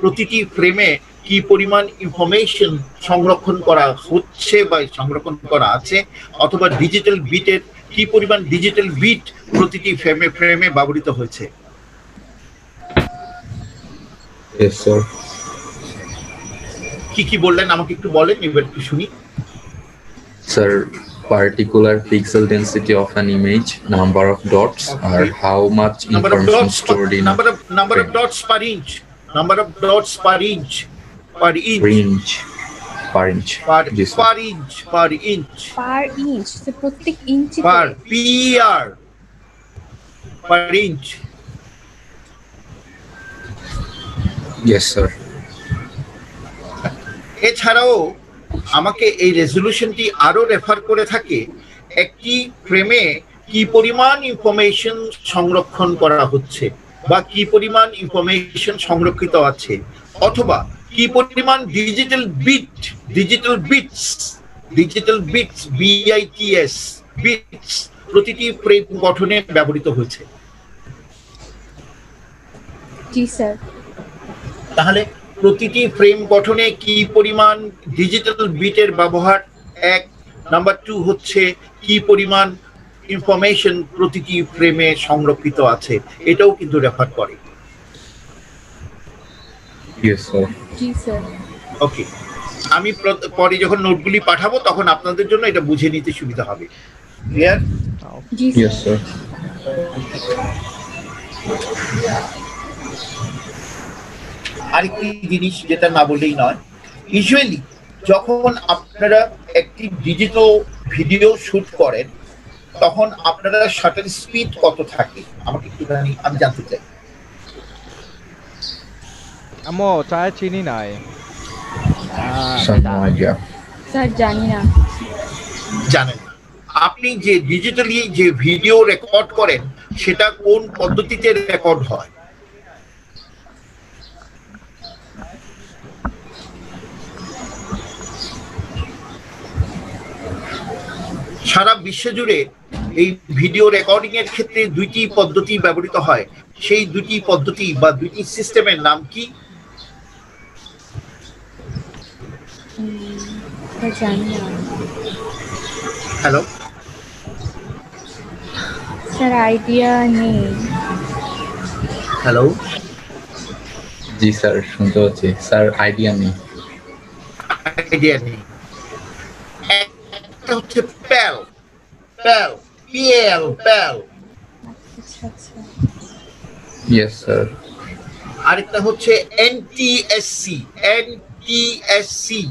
Speaker 1: প্রতিটি ফ্রেমে কি পরিমাণ ইনফরমেশন সংরক্ষণ করা হচ্ছে বা সংরক্ষণ করা আছে, অথবা ডিজিটাল বিটের কি পরিমাণ ডিজিটাল বিট প্রতিটি ফ্রেমে ব্যবহৃত হয়েছে।
Speaker 2: Yes sir.
Speaker 1: কি বললেন আমাকে একটু বলেন, এবার একটু শুনি।
Speaker 2: Sir, particular pixel density of an image, number of dots, or
Speaker 1: Okay.
Speaker 2: how much
Speaker 1: Number of
Speaker 2: information
Speaker 1: dots,
Speaker 2: stored in
Speaker 1: number of
Speaker 2: frame.
Speaker 1: dots per inch, number of dots per inch, per inch,
Speaker 2: Per inch.
Speaker 1: per
Speaker 2: Yes, sir.
Speaker 1: per inch, per inch,
Speaker 4: per inch, তো প্রত্যেক ইঞ্চি
Speaker 1: per per per inch.
Speaker 2: Yes, sir.
Speaker 1: এছাড়াও আমাকে এই রেজলিউশনটি আরো refer করে থাকে একটি ফ্রেমে কি পরিমাণ ইনফরমেশন সংরক্ষণ করা হচ্ছে বা কি পরিমাণ ইনফরমেশন সংরক্ষিত আছে, অথবা কি পরিমাণ ডিজিটাল বিটস বিটস প্রতিটি ফ্রেম গঠনে ব্যবহৃত হয়েছে।
Speaker 4: জি স্যার।
Speaker 1: তাহলে প্রতিটি ফ্রেম গঠনে কি পরিমাণ ডিজিটাল বিটের ব্যবহার, এক। নাম্বার 2 হচ্ছে কি পরিমাণ ইনফরমেশন প্রতিটি ফ্রেমে সংরক্ষিত আছে, এটাও কিন্তু রেফার করে।
Speaker 2: Yes, sir.
Speaker 4: জি স্যার।
Speaker 1: ওকে, আমি পরে যখন নোটগুলি পাঠাবো তখন আপনাদের জন্য এটা বুঝে নিতে সুবিধা হবে। ক্লিয়ার?
Speaker 4: জি
Speaker 2: Yes,
Speaker 4: স্যার।
Speaker 2: sir.
Speaker 1: আরেকটি জিনিস যেটা না বললেই নয়, ইউজুয়ালি যখন আপনারা একটি ডিজিটাল ভিডিও শুট করেন তখন আপনারা শাটার স্পিড কত থাকে আমাকে একটুখানি আমি জানতে চাই।
Speaker 3: আম্মু চায়ে চিনি নাই।
Speaker 2: Sir, no idea.
Speaker 4: স্যার জানি না।
Speaker 1: জানেন না। আপনি যে ডিজিটালি যে ভিডিও রেকর্ড করেন সেটা কোন পদ্ধতিতে রেকর্ড হয়? সারা বিশ্ব জুড়ে এই ভিডিও রেকর্ডিং এর ক্ষেত্রে দুইটি পদ্ধতি ব্যবহৃত হয়, সেই দুটি পদ্ধতি বা দুটি সিস্টেমের নাম কি?
Speaker 4: স্যার জানি না।
Speaker 1: হ্যালো,
Speaker 4: স্যার আইডিয়া নেই।
Speaker 1: হ্যালো,
Speaker 2: জি স্যার, শুনতে পাচ্ছি স্যার, আইডিয়া নেই।
Speaker 1: আইডিয়া নেই। একটা হচ্ছে প্যাল প্যাল পিএল প্যাল,
Speaker 4: আচ্ছা আচ্ছা।
Speaker 2: Yes sir.
Speaker 1: আরেকটা হচ্ছে এনটিএসসি এনটিএসসি।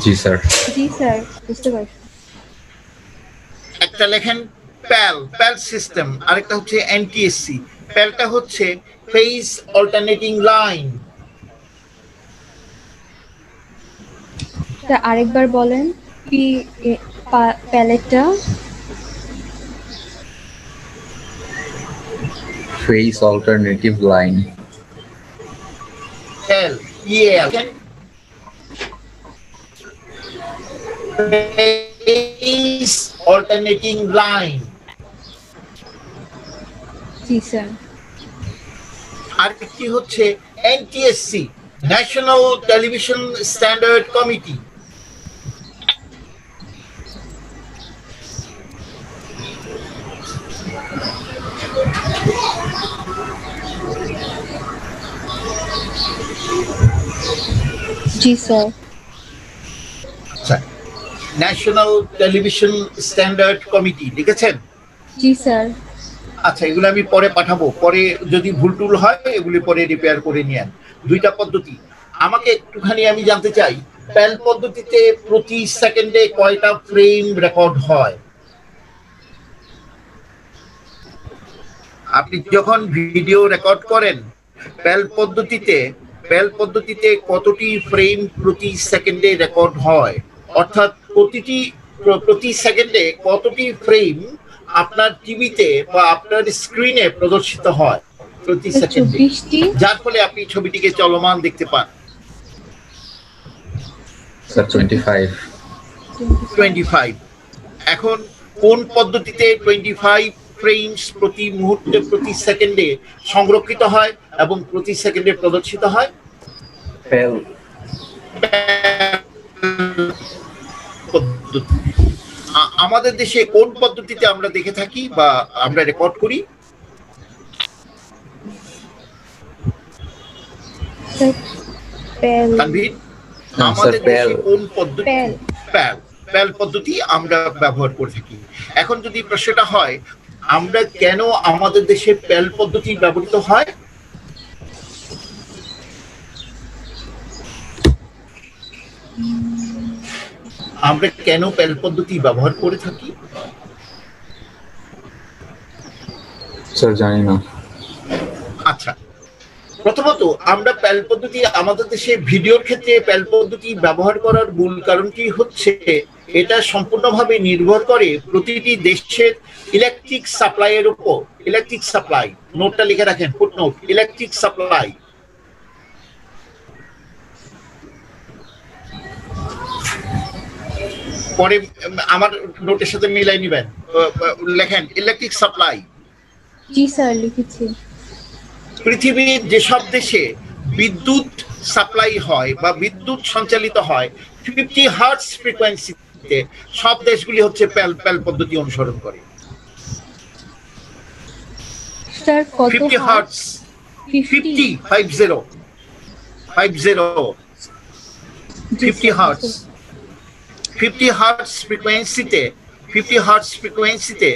Speaker 2: জি স্যার।
Speaker 4: জি স্যার, বুঝতে পারছি।
Speaker 1: একটা লেখেন প্যাল সিস্টেম, আরেকটা হচ্ছে এনটিএসসি। প্যালটা হচ্ছে ফেজ অল্টারনেটিং লাইন।
Speaker 4: স্যার আরেকবার বলেন। প্যালেটটা
Speaker 2: phase alternative line.
Speaker 1: PAL PL phase alternating line.
Speaker 4: জি স্যার।
Speaker 1: আরেকটি হচ্ছে NTSC national television standard committee.
Speaker 4: জি স্যার।
Speaker 1: আচ্ছা, ন্যাশনাল টেলিভিশন স্ট্যান্ডার্ড কমিটি লিখেছেন?
Speaker 4: জি স্যার।
Speaker 1: আচ্ছা, এগুলো আমি পরে পাঠাবো, পরে যদি ভুল টুল হয় এগুলি পরে রিপেয়ার করে নিয়েন। দুইটা পদ্ধতি আমাকে একটুখানি আমি জানতে চাই, প্যাল পদ্ধতিতে প্রতি সেকেন্ডে কয়টা ফ্রেম রেকর্ড হয়? আপনি যখন ভিডিও রেকর্ড করেন প্যাল পদ্ধতিতে কতটি ফ্রেম প্রতি সেকেন্ডে রেকর্ড হয়, অর্থাৎ প্রতি সেকেন্ডে কতটি ফ্রেম আপনার টিভিতে বা আপনার স্ক্রিনে প্রদর্শিত হয় প্রতি সেকেন্ডে,
Speaker 4: 24টি।
Speaker 1: যার ফলে আপনি ছবিটিকে চলমান দেখতে পান?
Speaker 2: স্যার 25।
Speaker 1: 25। এখন কোন পদ্ধতিতে 25 ফ্রেমস প্রতি মুহূর্তে প্রতি সেকেন্ডে সংরক্ষিত হয় এবং প্রতি সেকেন্ডে প্রদর্শিত হয়?
Speaker 2: প্যাল।
Speaker 1: পদ্ধতি। আমাদের দেশে কোন পদ্ধতিতে আমরা দেখে থাকি বা আমরা রেকর্ড করি?
Speaker 4: স্যার প্যাল
Speaker 1: তানভীর,
Speaker 2: স্যার
Speaker 1: আমাদের
Speaker 2: প্যাল।
Speaker 1: দেশে কোন পদ্ধতি
Speaker 4: প্যাল
Speaker 1: প্যাল প্যাল পদ্ধতি আমরা ব্যবহার করে থাকি? এখন যদি প্রশ্নটা হয় আমরা কেন আমাদের দেশে প্যাল পদ্ধতি ব্যবহৃত হয়, আমরা কেন প্যাল পদ্ধতি ব্যবহার করে থাকি?
Speaker 2: স্যার জানি না।
Speaker 1: আচ্ছা, প্রথমত আমরা প্যাল পদ্ধতি আমাদের দেশে ভিডিওর ক্ষেত্রে প্যাল পদ্ধতি ব্যবহার করার মূল কারণটি হচ্ছে এটা সম্পূর্ণভাবে নির্ভর করে প্রতিটি দেশের ইলেকট্রিক সাপ্লাইয়ের উপর। ইলেকট্রিক সাপ্লাই, নোটটা লিখে রাখেন, ফুটনোট, ইলেকট্রিক সাপ্লাই। পরে আমার নোটের সাথে মিলাই নিবেন, লেখেন ইলেকট্রিক সাপ্লাই।
Speaker 4: জি স্যার লিখেছি।
Speaker 1: পৃথিবীর যেসব দেশে বিদ্যুৎ সাপ্লাই হয় বা বিদ্যুৎ সঞ্চালিত হয় 50 হার্টজ ফ্রিকোয়েন্সিতে, সব দেশগুলি হচ্ছে প্যাল প্যাল পদ্ধতি অনুসরণ করে।
Speaker 4: স্যার কত
Speaker 1: 50 হার্টজ, 50 হার্টজ 50 হার্টজ ফ্রিকোয়েন্সিতে, 50 হার্টজ ফ্রিকোয়েন্সিতে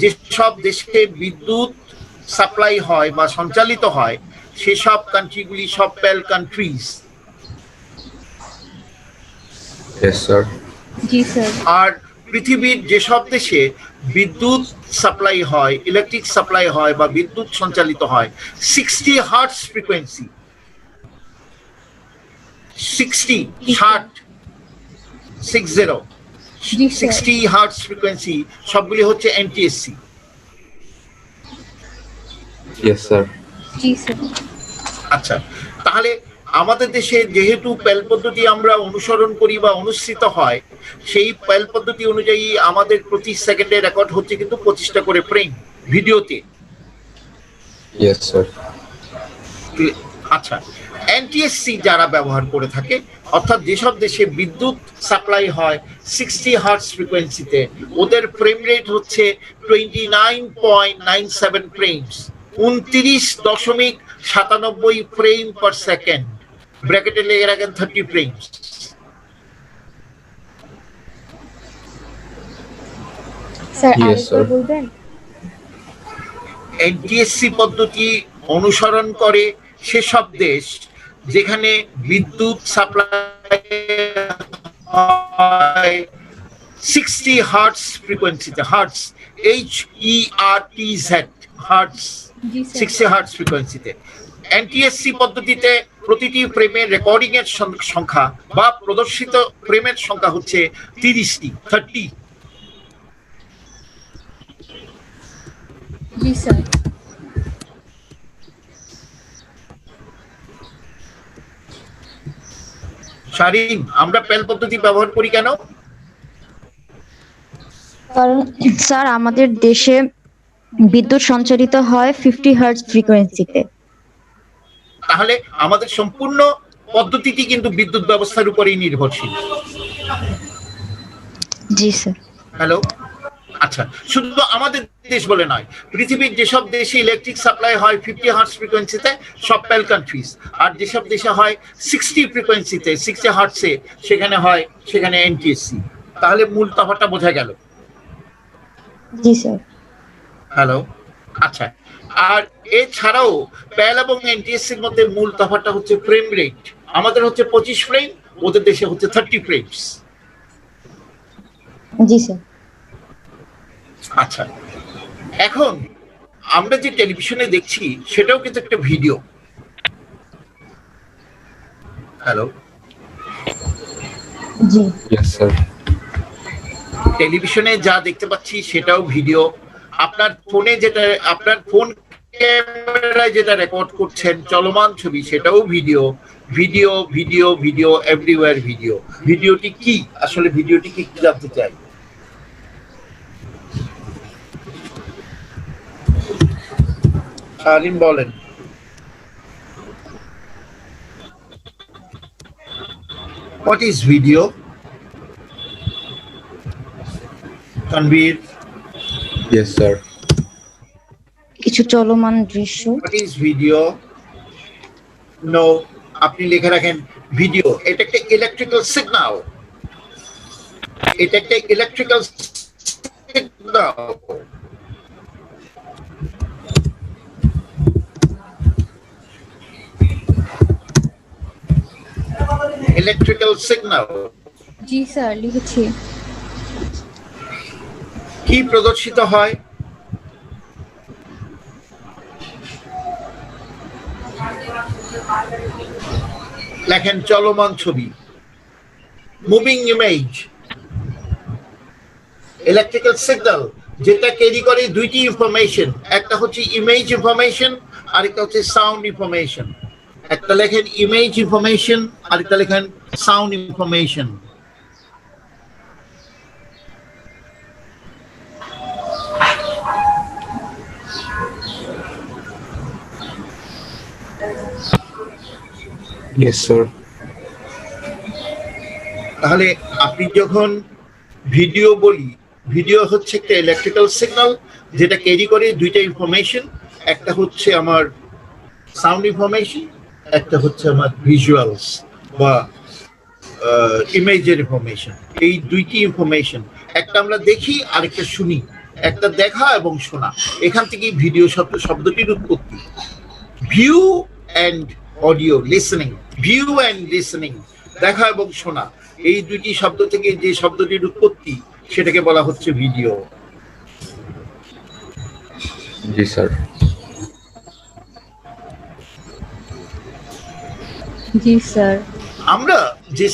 Speaker 1: যেসব দেশে বিদ্যুৎ সাপ্লাই হয় বা সঞ্চালিত হয় সেসব কান্ট্রিগুলি সব প্যাল কান্ট্রিজ।
Speaker 2: Yes sir.
Speaker 4: জি স্যার।
Speaker 1: আর পৃথিবীর যেসব দেশে বিদ্যুৎ সাপ্লাই হয়, ইলেকট্রিক সাপ্লাই হয় বা বিদ্যুৎ সঞ্চালিত হয় 60 হার্টজ ফ্রিকোয়েন্সি, 60
Speaker 4: জি স্যার।
Speaker 1: 60 হার্টজ ফ্রিকোয়েন্সি সবগুলি হচ্ছে এনটিএসসি।
Speaker 2: Yes sir.
Speaker 4: জি স্যার।
Speaker 1: আচ্ছা, তাহলে আমাদের দেশে যেহেতু প্যাল পদ্ধতি আমরা অনুসরণ করি বা অনুসৃত হয়, সেই প্যাল পদ্ধতি অনুযায়ী আমাদের প্রতি সেকেন্ডে রেকর্ড হচ্ছে কিন্তু 25টা করে ফ্রেম ভিডিওতে।
Speaker 2: Yes sir.
Speaker 1: আচ্ছা, এনটিএসসি যারা ব্যবহার করে থাকে, অর্থাৎ যেসব দেশে বিদ্যুৎ সাপ্লাই হয় 60 হার্টজ ফ্রিকোয়েন্সিতে, ওদের ফ্রেম রেট হচ্ছে 29.97 ফ্রেমস, 29.97 ফ্রেম পার সেকেন্ড। ব্র্যাকেটে লেগে রাখেন 30 ফ্রেমস।
Speaker 4: স্যার
Speaker 2: Yes,
Speaker 4: আরেকবার
Speaker 2: sir.
Speaker 4: বলবেন?
Speaker 1: এনটিএসসি পদ্ধতি অনুসরণ করে সেসব দেশ যেখানে বিদ্যুৎ সাপ্লাই হয় 60 হার্টজ ফ্রিকোয়েন্সিতে, হার্টজ HERTZ, হার্টজ,
Speaker 4: জি স্যার।
Speaker 1: 60 হার্টজ ফ্রিকোয়েন্সিতে। এনটিএসসি পদ্ধতিতে প্রতিটি ফ্রেমের রেকর্ডিং এর সংখ্যা বা প্রদর্শিত ফ্রেমের সংখ্যা হচ্ছে 30।
Speaker 4: জি স্যার।
Speaker 1: শারীন, আমরা প্যাল পদ্ধতি ব্যবহার করি কেন?
Speaker 6: কারণ স্যার আমাদের দেশে বিদ্যুৎ সঞ্চালিত হয় 50 হার্টজ ফ্রিকোয়েন্সিতে।
Speaker 1: তাহলে আমাদের সম্পূর্ণ পদ্ধতিটি কিন্তু বিদ্যুৎ ব্যবস্থার উপরেই নির্ভরশীল।
Speaker 6: জি স্যার।
Speaker 1: হ্যালো, আচ্ছা, শুধু আমাদের দেশ বলে নয়, পৃথিবীর যেসব দেশে ইলেকট্রিক সাপ্লাই হয় 50 হার্টজ ফ্রিকোয়েন্সিতে সব প্যাল কান্ট্রিজ, আর যেসব দেশে হয় 60 ফ্রিকোয়েন্সিতে, 60 হার্টসে, সেখানে এনটিএসসি। তাহলে মূল তফাৎটা বোঝা গেল।
Speaker 6: জি স্যার।
Speaker 1: হ্যালো, আচ্ছা, আর এছাড়াও প্যাল এবং এনটিএসসির মধ্যে মূল তফাৎটা হচ্ছে ফ্রেম রেট। আমাদের হচ্ছে 25 ফ্রেম, ওদের দেশে হচ্ছে 30 ফ্রেমস।
Speaker 6: জি স্যার।
Speaker 1: আচ্ছা, এখন আমরা যে টেলিভিশনে দেখছি সেটাও কিন্তু একটা ভিডিও। হ্যালো,
Speaker 6: জি।
Speaker 2: Yes sir.
Speaker 1: টেলিভিশনে যা দেখতে পাচ্ছি সেটাও ভিডিও। আপনার ফোন ক্যামেরায় যেটা রেকর্ড করছেন চলমান ছবি সেটাও video. Video video video everywhere video. ভিডিওটি কি আসলে, ভিডিওটি কি জানতে চাই? শারীন বলেন। What is video? Tanvir,
Speaker 2: yes sir.
Speaker 6: কিছু চলমান দৃশ্য।
Speaker 1: what is video? No, আপনি লিখে রাখেন ভিডিও, এটা একটা ইলেকট্রিক্যাল সিগন্যাল, এটা একটা ইলেকট্রিক্যাল সিগন্যাল। ইলেকট্রিক্যাল সিগন্যাল
Speaker 4: জি স্যার লিখেছি।
Speaker 1: কি প্রদর্শিত হয়? লেখেন চলমান ছবি, মুভিং ইমেজ। ইলেকট্রিক্যাল সিগন্যাল যেটা ক্যারি করে দুইটি ইনফরমেশন, একটা হচ্ছে ইমেজ ইনফরমেশন, আরেকটা হচ্ছে সাউন্ড ইনফরমেশন। একটা লেখেন ইমেজ ইনফরমেশন, আরেকটা লেখেন সাউন্ড ইনফরমেশন।
Speaker 2: Yes, sir.
Speaker 1: তাহলে আপনি যখন ভিডিও বলি, ভিডিও হচ্ছে একটা ইলেকট্রিক্যাল সিগন্যাল যেটা ক্যারি করে দুইটা ইনফরমেশন, একটা হচ্ছে আমার সাউন্ড ইনফরমেশন, একটা হচ্ছে আমার ভিজুয়ালস বা ইমেজের ইনফরমেশন। এই দুইটি ইনফরমেশন, একটা আমরা দেখি আরেকটা শুনি, একটা দেখা এবং শোনা। এখান থেকেই ভিডিও শব্দটির উৎপত্তি। View and audio, listening, view and listening, দেখা এবং শোনা, এই দুইটি শব্দ থেকে যে শব্দটির উৎপত্তি সেটাকে বলা হচ্ছে ভিডিও।
Speaker 2: জি স্যার।
Speaker 4: জি স্যার।
Speaker 1: আমরা যে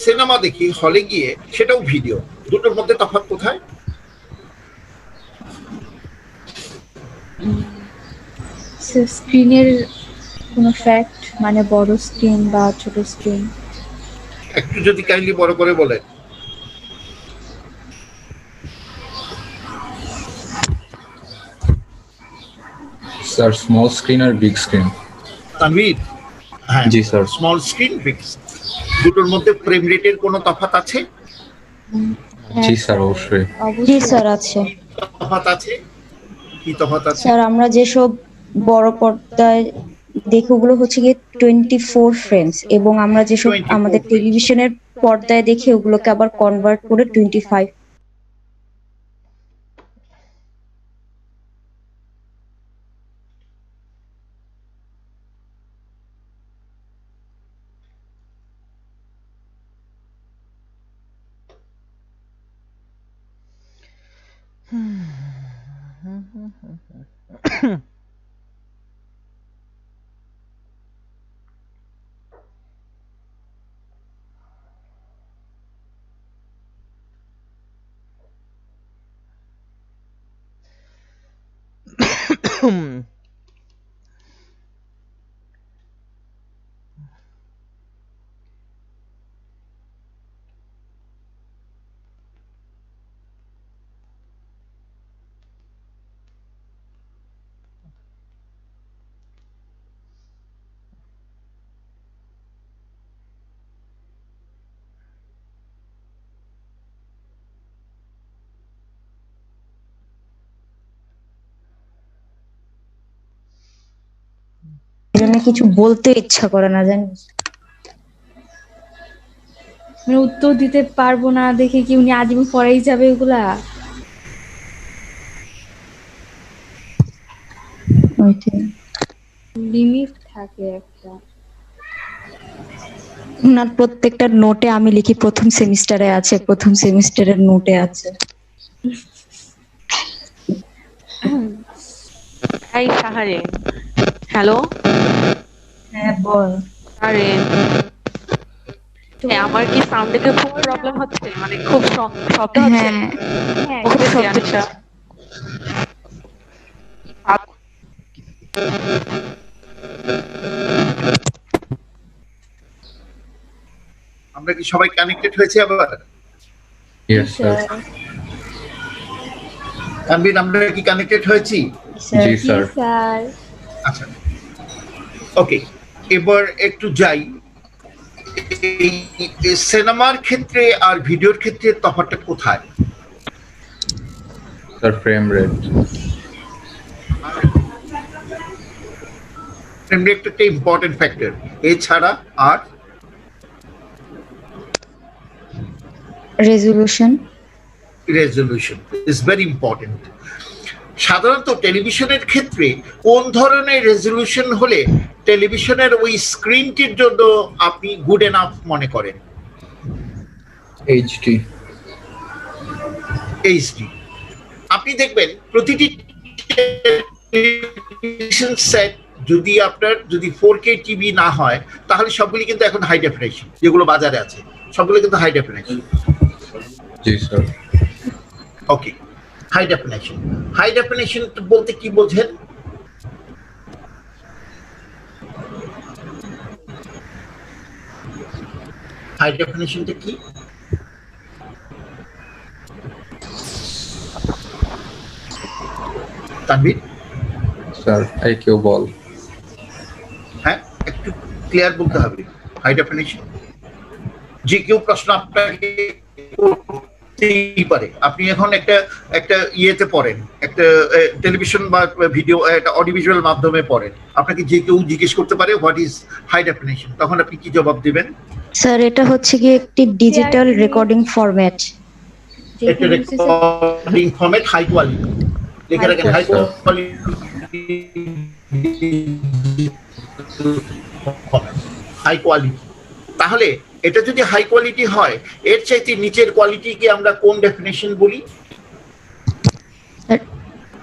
Speaker 1: সিনেমা দেখি হলে গিয়ে, সেটাও ভিডিও। দুটোর মধ্যে তফাৎ কোথায়?
Speaker 4: স্ক্রিনের কোনো ফ্যাক্ট, মানে বড় স্ক্রিন বা ছোট স্ক্রিন।
Speaker 1: একটু যদি কাইন্ডলি বড় করে বলেন।
Speaker 2: স্যার স্মল স্ক্রিন আর বিগ স্ক্রিন।
Speaker 1: তানভীর, হ্যাঁ
Speaker 2: জি স্যার।
Speaker 1: স্মল স্ক্রিন, বিগ, দুটোর মধ্যে ফ্রেম রেটের কোনো তফাৎ আছে?
Speaker 2: জি স্যার, অবশ্যই।
Speaker 6: জি স্যার আছে।
Speaker 1: তফাৎ আছে, কি তফাৎ আছে?
Speaker 6: স্যার আমরা যেসব বড় পর্দায় দেখি ওগুলো হচ্ছে গিয়ে 24 ফ্রেমস, এবং আমরা যেসব
Speaker 1: 24
Speaker 6: আমাদের টেলিভিশনের পর্দায় দেখি ওগুলোকে আবার কনভার্ট করে 25। এজন্য কিছু বলতে ইচ্ছা করে না, জানিস।
Speaker 4: মানে উত্তর দিতে পারবো না দেখে কি উনি আজীবন পড়াই যাবে এগুলা? লিমিট থাকে একটা।
Speaker 6: ওনার প্রত্যেকটা নোটে আমি লিখি প্রথম সেমিস্টারে আছে, প্রথম সেমিস্টারের নোটে আছে।
Speaker 5: এই সাহারে, হ্যালো।
Speaker 6: হ্যাঁ বল।
Speaker 5: আরে আমার কি সাউন্ডে খুব প্রবলেম হচ্ছে, মানে খুব শব্দ হচ্ছে?
Speaker 6: হ্যাঁ
Speaker 5: ওকে
Speaker 6: শব্দ
Speaker 5: আনিশা,
Speaker 1: আমরা কি সবাই কানেক্টেড হয়েছে আবার?
Speaker 2: Yes sir.
Speaker 1: তানভীর, আমরা কি কানেক্টেড হয়েছি?
Speaker 2: জি স্যার।
Speaker 4: স্যার
Speaker 1: আচ্ছা, ওকে, এবার একটু যাই। এই সিনেমার ক্ষেত্রে আর ভিডিওর ক্ষেত্রে তফাৎটা কোথায়?
Speaker 2: Sir frame rate.
Speaker 1: Frame rate একটা ইম্পর্টেন্ট ফ্যাক্টর। এছাড়া আর
Speaker 6: resolution
Speaker 1: resolution is very important. সাধারণত টেলিভিশনের ক্ষেত্রে কোন ধরনের রেজলিউশন হলে টেলিভিশনের ওই স্ক্রিনটির জন্য আপনি গুড এনাফ মনে করেন?
Speaker 2: এইচডি।
Speaker 1: এইচডি। আপনি দেখবেন প্রতিটি টেলিভিশন সেট যদি 4K টিভি না হয় তাহলে সবগুলি কিন্তু এখন হাই ডেফিনেশন, যেগুলো বাজারে আছে সবগুলো কিন্তু হাই ডেফিনেশন।
Speaker 2: জি স্যার।
Speaker 1: ওকে, হাই ডেফিনেশন। হাই ডেফিনেশন বলতে কি বোঝেন? হাই ডেফিনেশনটা কি? তানভীর,
Speaker 2: স্যার আইকিউ বল।
Speaker 1: হ্যাঁ, একটু ক্লিয়ার বলতে হবে। হাই ডেফিনেশন যে কেউ প্রশ্ন আপনাকে করতেই পারে। আপনি এখন একটা ইয়েতে পড়েন, একটা টেলিভিশন বা ভিডিও, একটা অডিওভিজুয়াল মাধ্যমে পড়েন, আপনাকে যে কেউ জিজ্ঞেস করতে পারে হোয়াট ইজ হাই ডেফিনেশন, তখন আপনি কি জবাব দিবেন?
Speaker 6: স্যার এটা হচ্ছে গিয়ে একটি ডিজিটাল রেকর্ডিং ফরম্যাট।
Speaker 1: একটা রেকর্ডিং ফরম্যাট, হাই কোয়ালিটি। লিখে রাখেন হাই কোয়ালিটি। High quality. তাহলে এটা যদি হাই কোয়ালিটি হয়, এর চাইতে নিচের কোয়ালিটিকে আমরা কোন ডেফিনেশন বলি?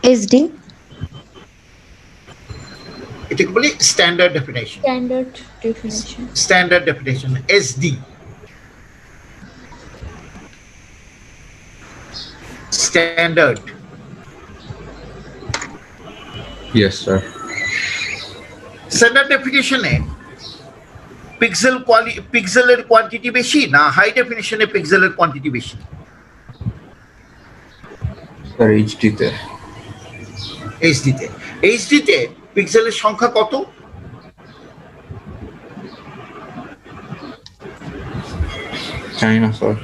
Speaker 6: এইচডি।
Speaker 1: এটাকে বলি standard definition. Standard definition SD. Standard.
Speaker 2: Yes sir.
Speaker 1: Standard ডেফিনেশনে পিক্সেলের কোয়ান্টিটি বেশি না হাই ডেফিনিশনে পিক্সেলের কোয়ান্টিটি বেশি?
Speaker 2: স্যার এইচডি তে।
Speaker 1: এইচডি তে পিক্সেলের সংখ্যা কত?
Speaker 2: জানি না স্যার।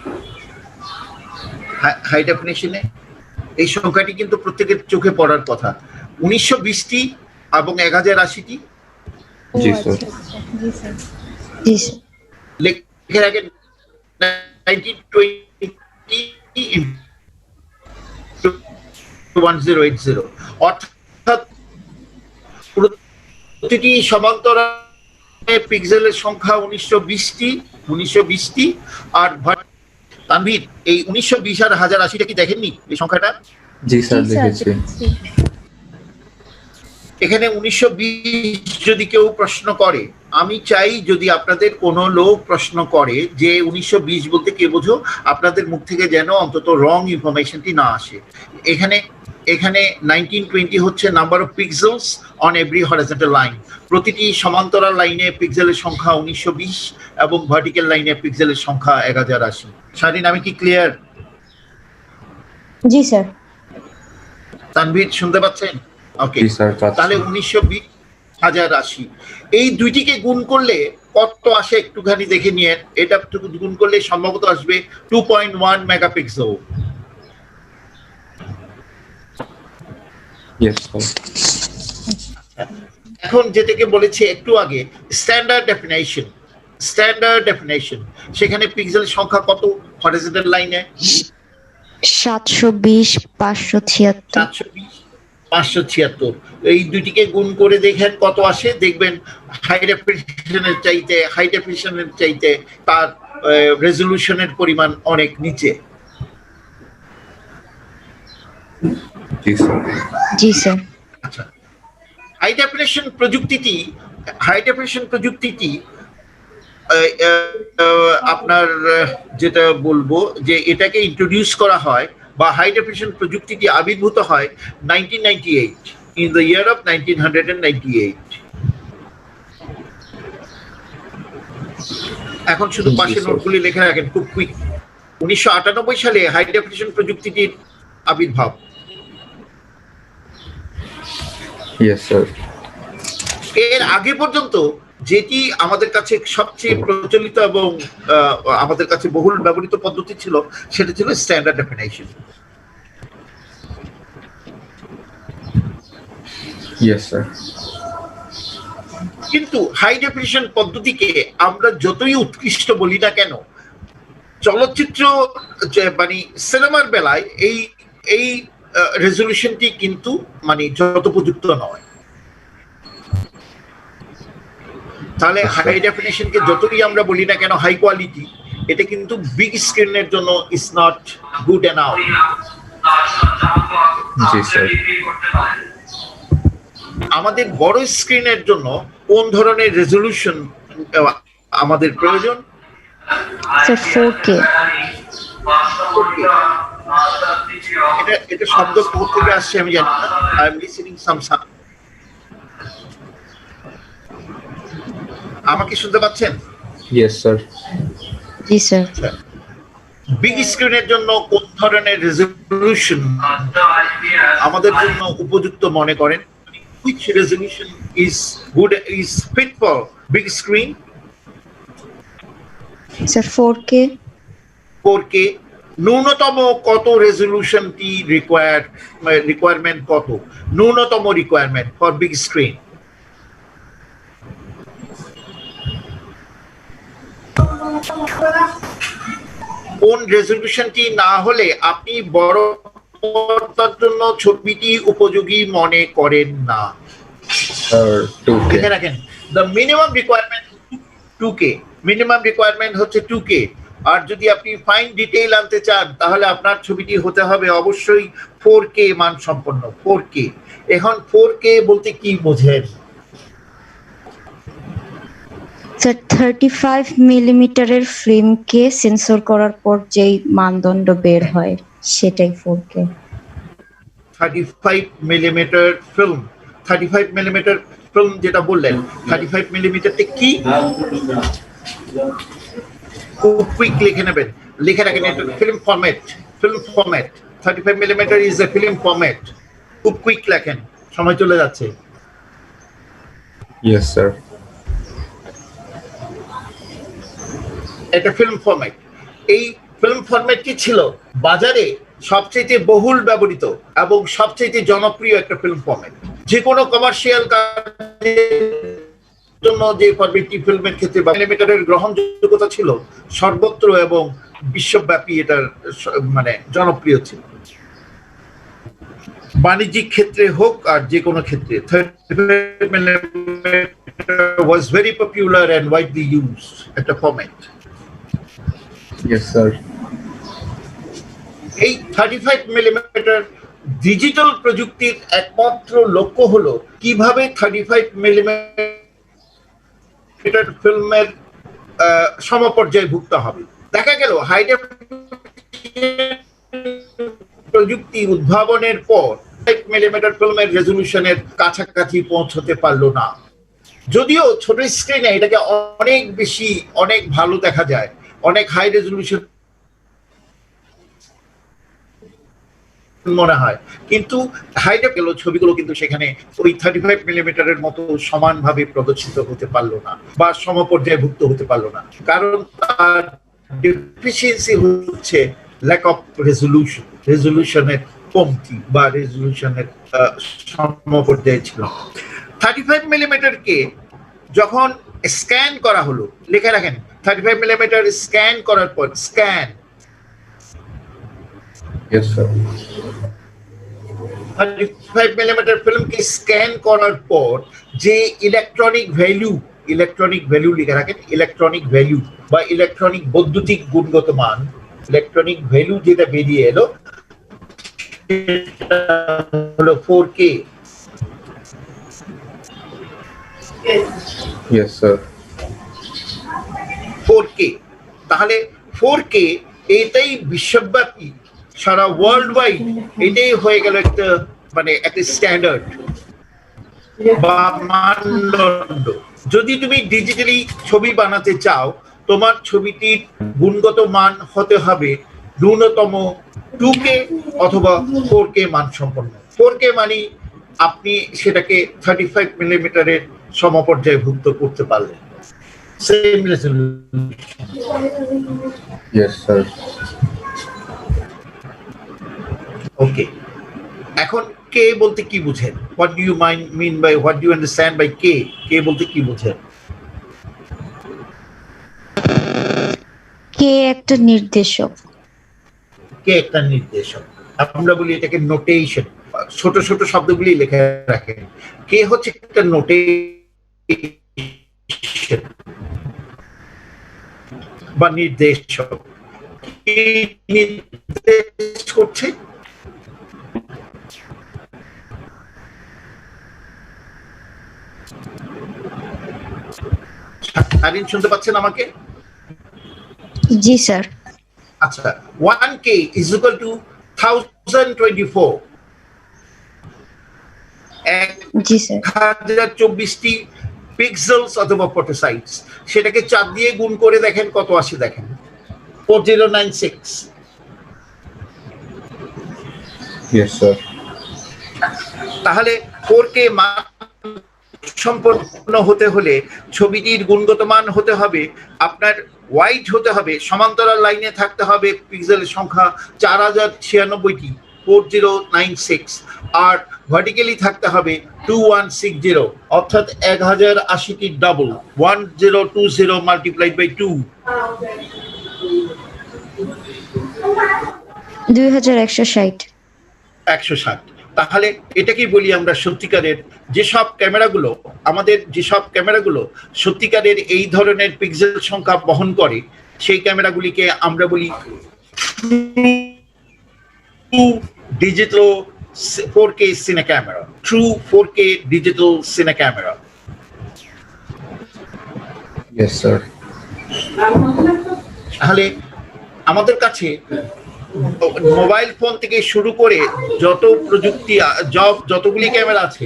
Speaker 1: হাই ডেফিনিশনে এই সংখ্যাটি কিন্তু প্রত্যেকের চোখে পড়ার কথা। 1920টি এবং 1080টি।
Speaker 2: জি স্যার।
Speaker 6: জি স্যার। জি স্যার।
Speaker 1: লিখে রাখেন 1920 অর্থাৎ প্রতিটি সমান্তরালে পিক্সেলের সংখ্যা 1920টি। আর তানভীর, এই 1920 আর 1080টা কি দেখেননি এই সংখ্যাটা?
Speaker 2: জি স্যার দেখেছি।
Speaker 1: এখানে 1920 যদি কেউ প্রশ্ন করে, আমি চাই যদি আপনাদের কোনো লোক প্রশ্ন করে যে 1920 বলতে কে বোঝো, আপনাদের মুখ থেকে যেন অন্তত রং ইনফরমেশনটি না আসে। এখানে 1920 হচ্ছে number of pixels on every horizontal line. প্রতিটি সমান্তরাল লাইনে পিক্সেলের সংখ্যা 1920 এবং ভার্টিক্যাল লাইনে পিক্সেলের সংখ্যা 1080। শারীন, আমি কি ক্লিয়ার?
Speaker 6: জি স্যার।
Speaker 1: তানভীর শুনতে পাচ্ছেন? ওকে, তাহলে 1920 1080 এই দুইটিকে গুণ করলে কত আসে একটুখানি দেখে নিয়ে। এটা গুণ করলে সম্ভবত আসবে 2.1 মেগাপিক্সেল। এখন যেটাকে বলেছি একটু আগে স্ট্যান্ডার্ড ডেফিনেশন, সেখানে পিক্সেলের সংখ্যা কত হরাইজন্টাল লাইনে?
Speaker 6: 720 576।
Speaker 1: 576। এই দুইটিকে গুণ করে দেখেন কত আসে। দেখবেন হাই ডেফিনিশনের চাইতে তার রেজলিউশনের পরিমাণ অনেক নিচে।
Speaker 6: জি স্যার।
Speaker 1: আচ্ছা, হাই ডেফিনিশন প্রযুক্তিটি আপনার যেটা বলবো যে এটাকে ইন্ট্রোডিউস করা হয় বা হাই ডেফিনিশন প্রযুক্তিটি আবির্ভূত হয় 1998, in the year of 1998। এখন শুধু পাশে নোটগুলি লেখা রাখেন খুব কুইক। 1998 সালে হাই ডেফিনিশন প্রযুক্তিটির আবির্ভাব। এর আগে পর্যন্ত যেটি আমাদের কাছে সবচেয়ে প্রচলিত এবং আমাদের কাছে বহুল ব্যবহৃত পদ্ধতি ছিল সেটা ছিল স্ট্যান্ডার্ড ডেফিনিশন।
Speaker 2: Yes, sir.
Speaker 1: কিন্তু হাই ডেফিনিশন পদ্ধতিকে আমরা যতই উৎকৃষ্ট বলি না কেন, চলচ্চিত্র মানে সিনেমার বেলায় এই রেজলিউশনটি কিন্তু মানে যথোপযুক্ত নয়। তাহলে হাই ডেফিনিশনকে যতই আমরা বলি না কেন হাই কোয়ালিটি, এটা কিন্তু বিগ স্ক্রিনের জন্য is not good enough.
Speaker 2: G sir.
Speaker 1: আমাদের বড় স্ক্রিনের জন্য কোন ধরনের রেজলিউশন আমাদের প্রয়োজন?
Speaker 6: Sir 4K।
Speaker 1: এটা শব্দ কোথা থেকে আসছে আমি জানি না। I am listening some sound. আমাকে শুনতে পাচ্ছেন?
Speaker 2: Yes sir.
Speaker 6: জি স্যার।
Speaker 1: বিগ স্ক্রিনের জন্য কোন ধরনের রেজলিউশন আমাদের জন্য উপযুক্ত মনে করেন? Which resolution is good, is fit for big screen?
Speaker 6: Sir 4K।
Speaker 1: 4K। ন্যূনতম কত রেজলিউশনটি রিকোয়ারমেন্ট কত? ন্যূনতম রিকোয়ারমেন্ট ফর বিগ স্ক্রিন? কোন রেজলিউশনটি না হলে আপনি বড় পর্দার জন্য ছবিটি উপযোগী মনে করেন না?
Speaker 2: Sir 2K।
Speaker 1: লিখে রাখেন, the minimum requirement 2K। Minimum requirement হচ্ছে 2K। আর যদি আপনি ফাইন ডিটেইল আনতে চান তাহলে আপনার ছবিটি হতে হবে অবশ্যই 4K মান সম্পন্ন। 4K। এখন 4K বলতে কি বোঝেন?
Speaker 6: স্যার 35 মিলিমিটারের ফিল্মকে সেন্সর করার পর যেই মানদণ্ড বের হয় সেটাই 4K।
Speaker 1: 35 millimetre film. 35 millimetre film যেটা বললেন, 35 মিলিমিটারটা কি? খুব কুইক লিখে নেবেন, লিখে রাখেন, এটা film format. Film format 35 millimetre is a film format. খুব কুইক লেখেন, সময় চলে যাচ্ছে।
Speaker 2: Yes sir.
Speaker 1: এটা ফিল্ম ফরম্যাট। এই ফিল্ম ফরম্যাটটি ছিল বাজারে সবচেয়ে বহুল ব্যবহৃত এবং সবচেয়ে জনপ্রিয় একটা ফিল্ম ফরম্যাট। যে কোনো কমার্শিয়াল জন্য যে ফরম্যাটটি ফিল্মের ক্ষেত্রে মিলিমিটারের গ্রহণযোগ্যতা ছিল সর্বত্র এবং বিশ্বব্যাপী এটার মানে জনপ্রিয় ছিল। বাণিজ্যিক ক্ষেত্রে হোক আর যে কোনো ক্ষেত্রে 35 millimetre was very popular and widely used একটা ফরম্যাট।
Speaker 2: Yes sir.
Speaker 1: এই 35 মিলিমিটার ডিজিটাল প্রযুক্তির একমাত্র লক্ষ্য হলো কিভাবে 35 মিলিমিটার ফিল্মের সমপর্যায়ভুক্ত হবে। দেখা গেল হাই প্রযুক্তি উদ্ভাবনের পর 5 মিলিমিটার ফিল্মের রেজলিউশনের কাছাকাছি পৌঁছতে পারলো না। যদিও ছোট স্ক্রিনে এটাকে অনেক ভালো দেখা যায়, অনেক হাই রেজলিউশন মনে হয়, কিন্তু হাইডে গেল ছবিগুলো কিন্তু সেখানে ওই 35 মিলিমিটারের মতো সমানভাবে প্রদর্শিত হতে পারলো না বা সমপর্যায়ভুক্ত হতে পারলো না, কারণ তার ডেফিসিয়েন্সি হচ্ছে ল্যাক অফ রেজলিউশনের কমতি বা রেজলিউশনের সমপর্যায়ে ছিল। 35 মিলিমিটারকে যখন স্ক্যান করা হলো, লিখে রাখেন 35 মিলিমিটার স্ক্যান করার পর, স্ক্যান
Speaker 2: ইয়েস স্যার।
Speaker 1: 35 মিলিমিটার ফিল্মকে স্ক্যান করার পর যে ইলেকট্রনিক ভ্যালু লিখে রাখেন, ইলেকট্রনিক ভ্যালু বা ইলেকট্রনিক বৈদ্যুতিক গুণগত মান, ইলেকট্রনিক ভ্যালু যেটা বেরিয়ে এলো হলো 4K।
Speaker 2: Yes sir.
Speaker 1: 4K। তাহলে 4K এটাই বিশ্বব্যাপী সারা ওয়ার্ল্ড ওয়াইড এটাই হয়ে গেল একটা মানে একটা স্ট্যান্ডার্ড বা মানদণ্ড। যদি তুমি ডিজিটালি ছবি বানাতে চাও, তোমার ছবিটির গুণগত মান হতে হবে ন্যূনতম 2K অথবা 4K মান সম্পন্ন। 4K মানে আপনি সেটাকে 35 মিলিমিটারের সমপর্যায়ভুক্ত করতে পারলেন। Same resolution.
Speaker 2: Yes sir.
Speaker 1: Okay, এখন কে বলতে কি বুঝেন? What do you mean by, what do you understand by K? K বলতে কি বুঝেন?
Speaker 6: কে একটা নির্দেশক।
Speaker 1: কে একটা নির্দেশক, আমরা বলি এটাকে নোটেশন। ছোট ছোট শব্দগুলি লেখা রাখেন। কে হচ্ছে একটা নোটেশন বা নির্দেশক। কে নির্দেশ করছে? আরিন শুনতে পাচ্ছেন আমাকে?
Speaker 6: জি স্যার।
Speaker 1: আচ্ছা, 1K is equal to 1024,
Speaker 6: জি স্যার।
Speaker 1: 1024টি পিক্সেলস অথবা ফটোসাইটস। সেটাকে 4 দিয়ে গুণ করে দেখেন কত আসে, দেখেন 4096।
Speaker 2: Yes, sir.
Speaker 1: তাহলে 4K মান সম্পন্ন হতে হলে ছবিটির গুণগত মান হতে হবে, আপনার ওয়াইড হতে হবে, সমান্তরাল লাইনে থাকতে হবে পিক্সেলের সংখ্যা 4096টি 4096, আর ভার্টিক্যালি থাকতে হবে 2160, অর্থাৎ 1080টি ডাবল 1020 মাল্টিপ্লাইড বাই 2
Speaker 6: 2160।
Speaker 1: 160। তাহলে এটাকেই বলি আমরা সত্যিকারের যেসব ক্যামেরাগুলো, আমাদের যেসব ক্যামেরাগুলো সত্যিকারের এই ধরনের পিক্সেল সংখ্যা বহন করে, সেই ক্যামেরাগুলিকে আমরা বলি ডিজিটাল 4K সিনে ক্যামেরা, ট্রু 4K ডিজিটাল সিনে ক্যামেরা।
Speaker 2: Yes, sir.
Speaker 1: তাহলে আমাদের কাছে মোবাইল ফোন থেকে শুরু করে যত প্রযুক্তি, যতগুলি ক্যামেরা আছে,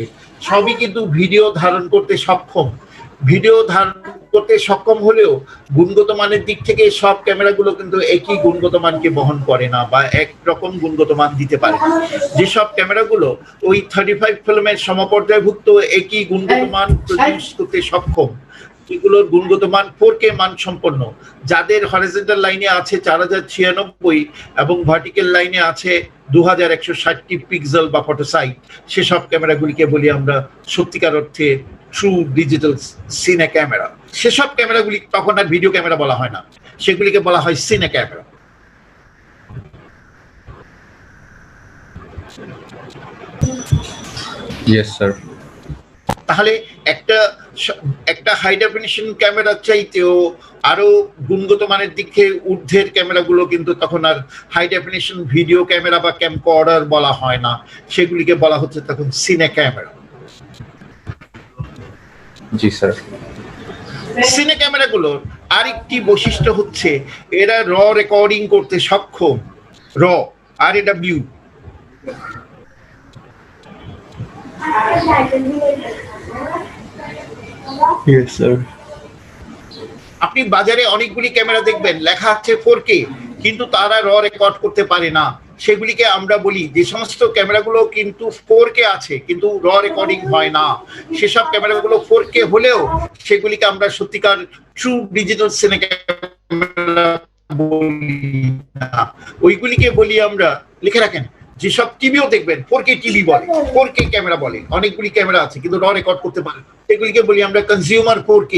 Speaker 1: সবই কিন্তু ভিডিও ধারণ করতে সক্ষম। ভিডিও ধারণ করতে সক্ষম হলেও গুণগত মানের দিক থেকে সব ক্যামেরাগুলো কিন্তু একই গুণগত মানকে বহন করে না বা একরকম গুণগত মান দিতে পারে না। যেসব ক্যামেরাগুলো ওই 35 ফিল্মের সমপর্যায়ভুক্ত একই গুণগত মান প্রডিউস করতে সক্ষম, এগুলোর গুণগত মান 4K মান সম্পন্ন, যাদের হরিজন্টাল লাইনে আছে 4096 এবং ভার্টিক্যাল লাইনে আছে 2160টি পিক্সেল বা ফটোসাইট, সেসব ক্যামেরাগুলিকে বলি আমরা সত্যিকার অর্থে ট্রু ডিজিটাল সিনে ক্যামেরা। সেসব ক্যামেরাগুলি তখন আর ভিডিও ক্যামেরা বলা হয় না, সেগুলিকে বলা হয় সিনে ক্যামেরা।
Speaker 2: Yes, sir.
Speaker 1: তাহলে একটা হাই ডেফিনিশন ক্যামেরা চাইতেও আরো গুণগত মানের দিকে ঊর্ধ্বের ক্যামেরাগুলো কিন্তু তখন আর হাই ডেফিনিশন ভিডিও ক্যামেরা বা ক্যামকর্ডার বলা হয় না, সেগুলিকে বলা হচ্ছে তখন সিনে ক্যামেরা।
Speaker 2: জি স্যার।
Speaker 1: সিনে ক্যামেরাগুলোর আরেকটি বৈশিষ্ট্য হচ্ছে এরা র রেকর্ডিং করতে সক্ষম, RAW।
Speaker 2: Yes, sir.
Speaker 1: আপনি বাজারে অনেকগুলি ক্যামেরা দেখবেন লেখা আছে 4K, কিন্তু তারা র রেকর্ড করতে পারে না। সেগুলিকে আমরা বলি যে সমস্ত ক্যামেরাগুলো কিন্তু 4K আছে কিন্তু র রেকর্ডিং হয় না, সেসব ক্যামেরাগুলো 4K হলেও সেগুলিকে আমরা সত্যিকার ট্রু ডিজিটাল সিনে ক্যামেরা বলি না, ওইগুলিকে বলি আমরা, লিখে রাখেন, যেসব টিভিও দেখবেন 4K টিভি বলে, 4K ক্যামেরা বলে, অনেকগুলি ক্যামেরা আছে কিন্তু র রেকর্ড করতে পারে, সেগুলিকে বলি আমরা কনজিউমার 4K।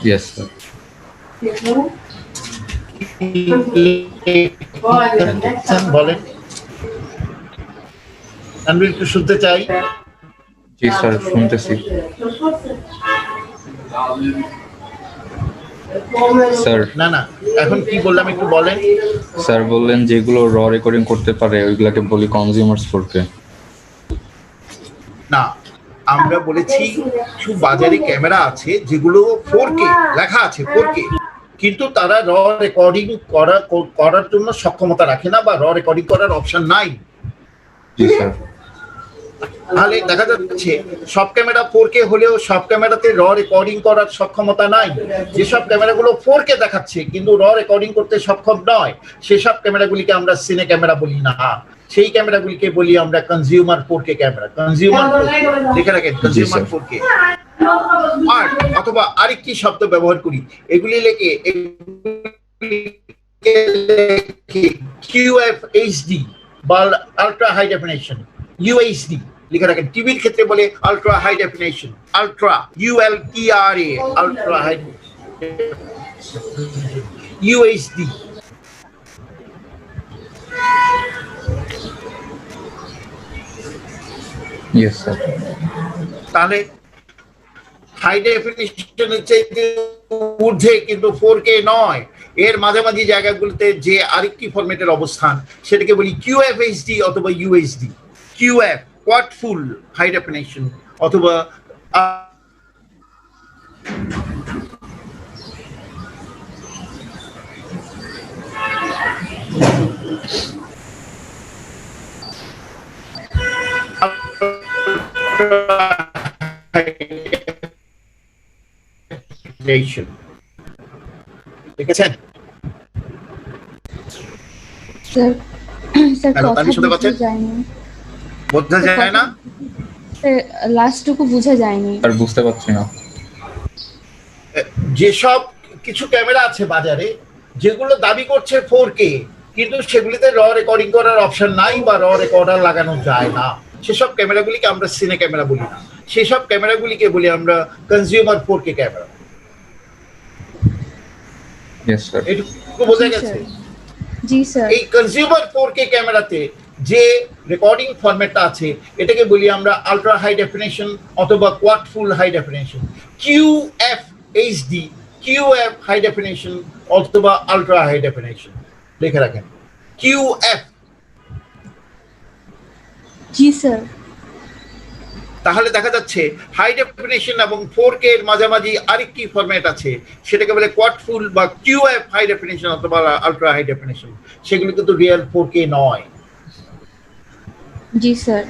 Speaker 2: Yes, sir.
Speaker 1: বলেন, আমি একটু শুনতে চাই।
Speaker 2: জি স্যার, শুনতেছি। স্যার,
Speaker 1: না না, এখন কি বললাম একটু বলেন।
Speaker 2: স্যার বললেন যেগুলো র রেকর্ডিং করতে পারে ওইগুলাকে বলি কনজিউমার্স 4K।
Speaker 1: না, আমরা বলেছি কিছু বাজারে ক্যামেরা আছে যেগুলো 4K লেখা আছে 4K, কিন্তু তারা র রেকর্ডিং করার জন্য সক্ষমতা রাখে না বা র রেকর্ডিং করার অপশন নাই।
Speaker 2: জি স্যার।
Speaker 1: তাহলে দেখা যাচ্ছে সব ক্যামেরা 4K হলেও সব ক্যামেরাতে র রেকর্ডিং করার সক্ষমতা নাই। যেসব ক্যামেরাগুলো 4K দেখাচ্ছে কিন্তু র রেকর্ডিং করতে সক্ষম নয়, সেসব ক্যামেরাগুলিকে আমরা সিনে ক্যামেরা বলি না, সেই ক্যামেরাগুলিকে বলি আমরা কনজিউমার 4K ক্যামেরা। কনজিউমার লিখে রাখেন, কনজিউমার 4K। আর অথবা আরেকটি শব্দ ব্যবহার করি, এগুলি লেখে QFHD বা আলট্রা হাই ডেফিনিশন। UHD লিখে রাখেন। টিভির ক্ষেত্রে বলে ultra high definition, ultra ULTRA, ultra high UHD।
Speaker 2: Yes, sir.
Speaker 1: তাহলে হাই ডেফিনিশনের চাইতে ঊর্ধ্বে কিন্তু 4K নয়, এর মাঝামাঝি জায়গাগুলোতে যে আরেকটি ফরম্যাটের অবস্থান সেটাকে বলি QFHD অথবা UHD। QF quad full high definition অথবা দেখেছেন
Speaker 4: স্যার স্যার
Speaker 1: হ্যালো,
Speaker 4: কথা
Speaker 1: তানি শুনতে
Speaker 4: বুঝা
Speaker 1: পাচ্ছেন?
Speaker 4: যায়নি,
Speaker 1: বোঝা যায় না?
Speaker 4: লাস্টটুকু বুঝা যায়নি।
Speaker 2: আর বুঝতে পারছি না।
Speaker 1: যেসব কিছু ক্যামেরা আছে বাজারে যেগুলো দাবি করছে 4K, কিন্তু সেগুলিতে র রেকর্ডিং করার অপশন নাই বা র রেকর্ডার লাগানো যায় না, সেসব ক্যামেরাগুলিকে আমরা সিনে ক্যামেরা বলি না, সেসব ক্যামেরাগুলিকে বলি আমরা consumer 4K camera.
Speaker 2: Yes, sir.
Speaker 1: এটুকু বোঝা গেছে?
Speaker 4: জি স্যার।
Speaker 1: এই কনজিউমার 4K ক্যামেরাতে যে রেকর্ডিং ফরম্যাটটা আছে এটাকে বলি আমরা আলট্রা হাই ডেফিনেশন অথবা quad full high definition, QFHD, QF high definition অথবা আলট্রা হাই ডেফিনেশন লিখে রাখেন। QF।
Speaker 4: জি স্যার।
Speaker 1: তাহলে দেখা যাচ্ছে হাই ডেফিনেশন এবং 4K এর মাঝামাঝি আরেকটি ফরম্যাট আছে সেটাকে বলে কোয়াড ফুল বা QF হাই ডেফিনেশন অথবা আলট্রা হাই ডেফিনেশন, সেগুলো কিন্তু রিয়েল 4K নয়।
Speaker 4: জি স্যার।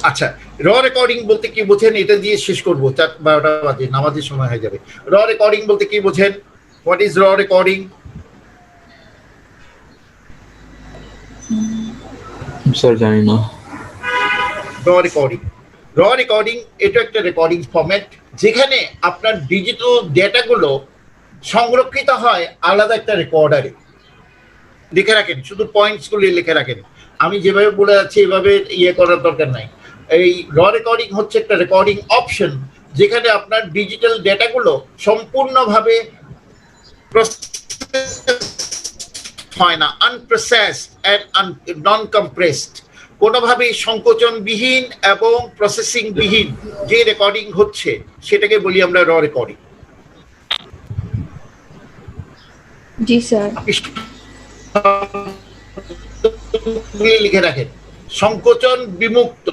Speaker 1: আচ্ছা, র রেকর্ডিং বলতে কি বোঝেন এটা দিয়ে শেষ করবো, 12টা বাজে, নামাজের সময় হয়ে যাবে। র রেকর্ডিং বলতে কি বোঝেন? হোয়াট ইজ র রেকর্ডিং?
Speaker 2: স্যার জানি না।
Speaker 1: র রেকর্ডিং এটা একটা রেকর্ডিং ফরম্যাট যেখানে আপনার ডিজিটাল ডেটাগুলো সংরক্ষিত হয় আলাদা একটা রেকর্ডারে। লিখে রাখেন, শুধু পয়েন্টসগুলি লিখে রাখেন, আমি যেভাবে বলে যাচ্ছি এভাবে ইয়ে করার দরকার নাই। এই র রেকর্ডিং হচ্ছে একটা রেকর্ডিং অপশন যেখানে আপনার ডিজিটাল ডেটাগুলো সম্পূর্ণভাবে হয় না, আনপ্রসেসড অ্যান্ড নন কম্প্রেসড, কোনোভাবেই সংকোচনবিহীন এবং প্রসেসিং বিহীন যে রেকর্ডিং হচ্ছে সেটাকে বলি আমরা র রেকর্ডিং।
Speaker 4: জি স্যার।
Speaker 1: লিখে রাখেন, সংকোচন বিমুক্ত।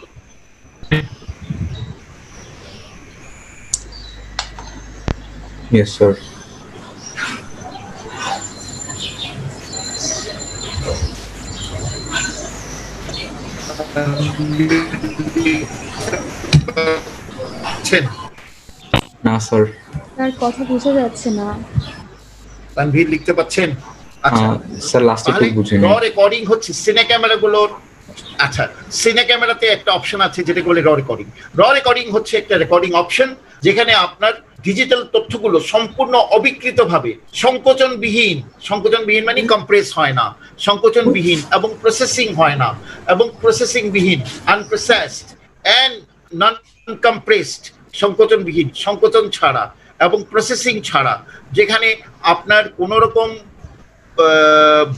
Speaker 2: Yes, sir. না স্যার।
Speaker 4: তার কথা বোঝা যাচ্ছে না।
Speaker 1: তানভীর লিখতে পাচ্ছেন? আচ্ছা
Speaker 2: স্যার লাস্টে
Speaker 1: তাহলে
Speaker 2: একটু বুঝিনি।
Speaker 1: র রেকর্ডিং হচ্ছে সিনে ক্যামেরাগুলোর, আচ্ছা সিনে ক্যামেরাতে একটা অপশন আছে যেটাকে বলে র রেকর্ডিং। র রেকর্ডিং হচ্ছে একটা রেকর্ডিং অপশন যেখানে আপনার ডিজিটাল তথ্যগুলো সম্পূর্ণ অবিকৃতভাবে সংকোচনবিহীন মানে কম্প্রেস হয় না, সংকোচনবিহীন এবং প্রসেসিং হয় না, এবং প্রসেসিংবিহীন আনপ্রসেসড অ্যান্ড নন কম্প্রেসড, সংকোচনবিহীন, সংকোচন ছাড়া এবং প্রসেসিং ছাড়া, যেখানে আপনার কোনো রকম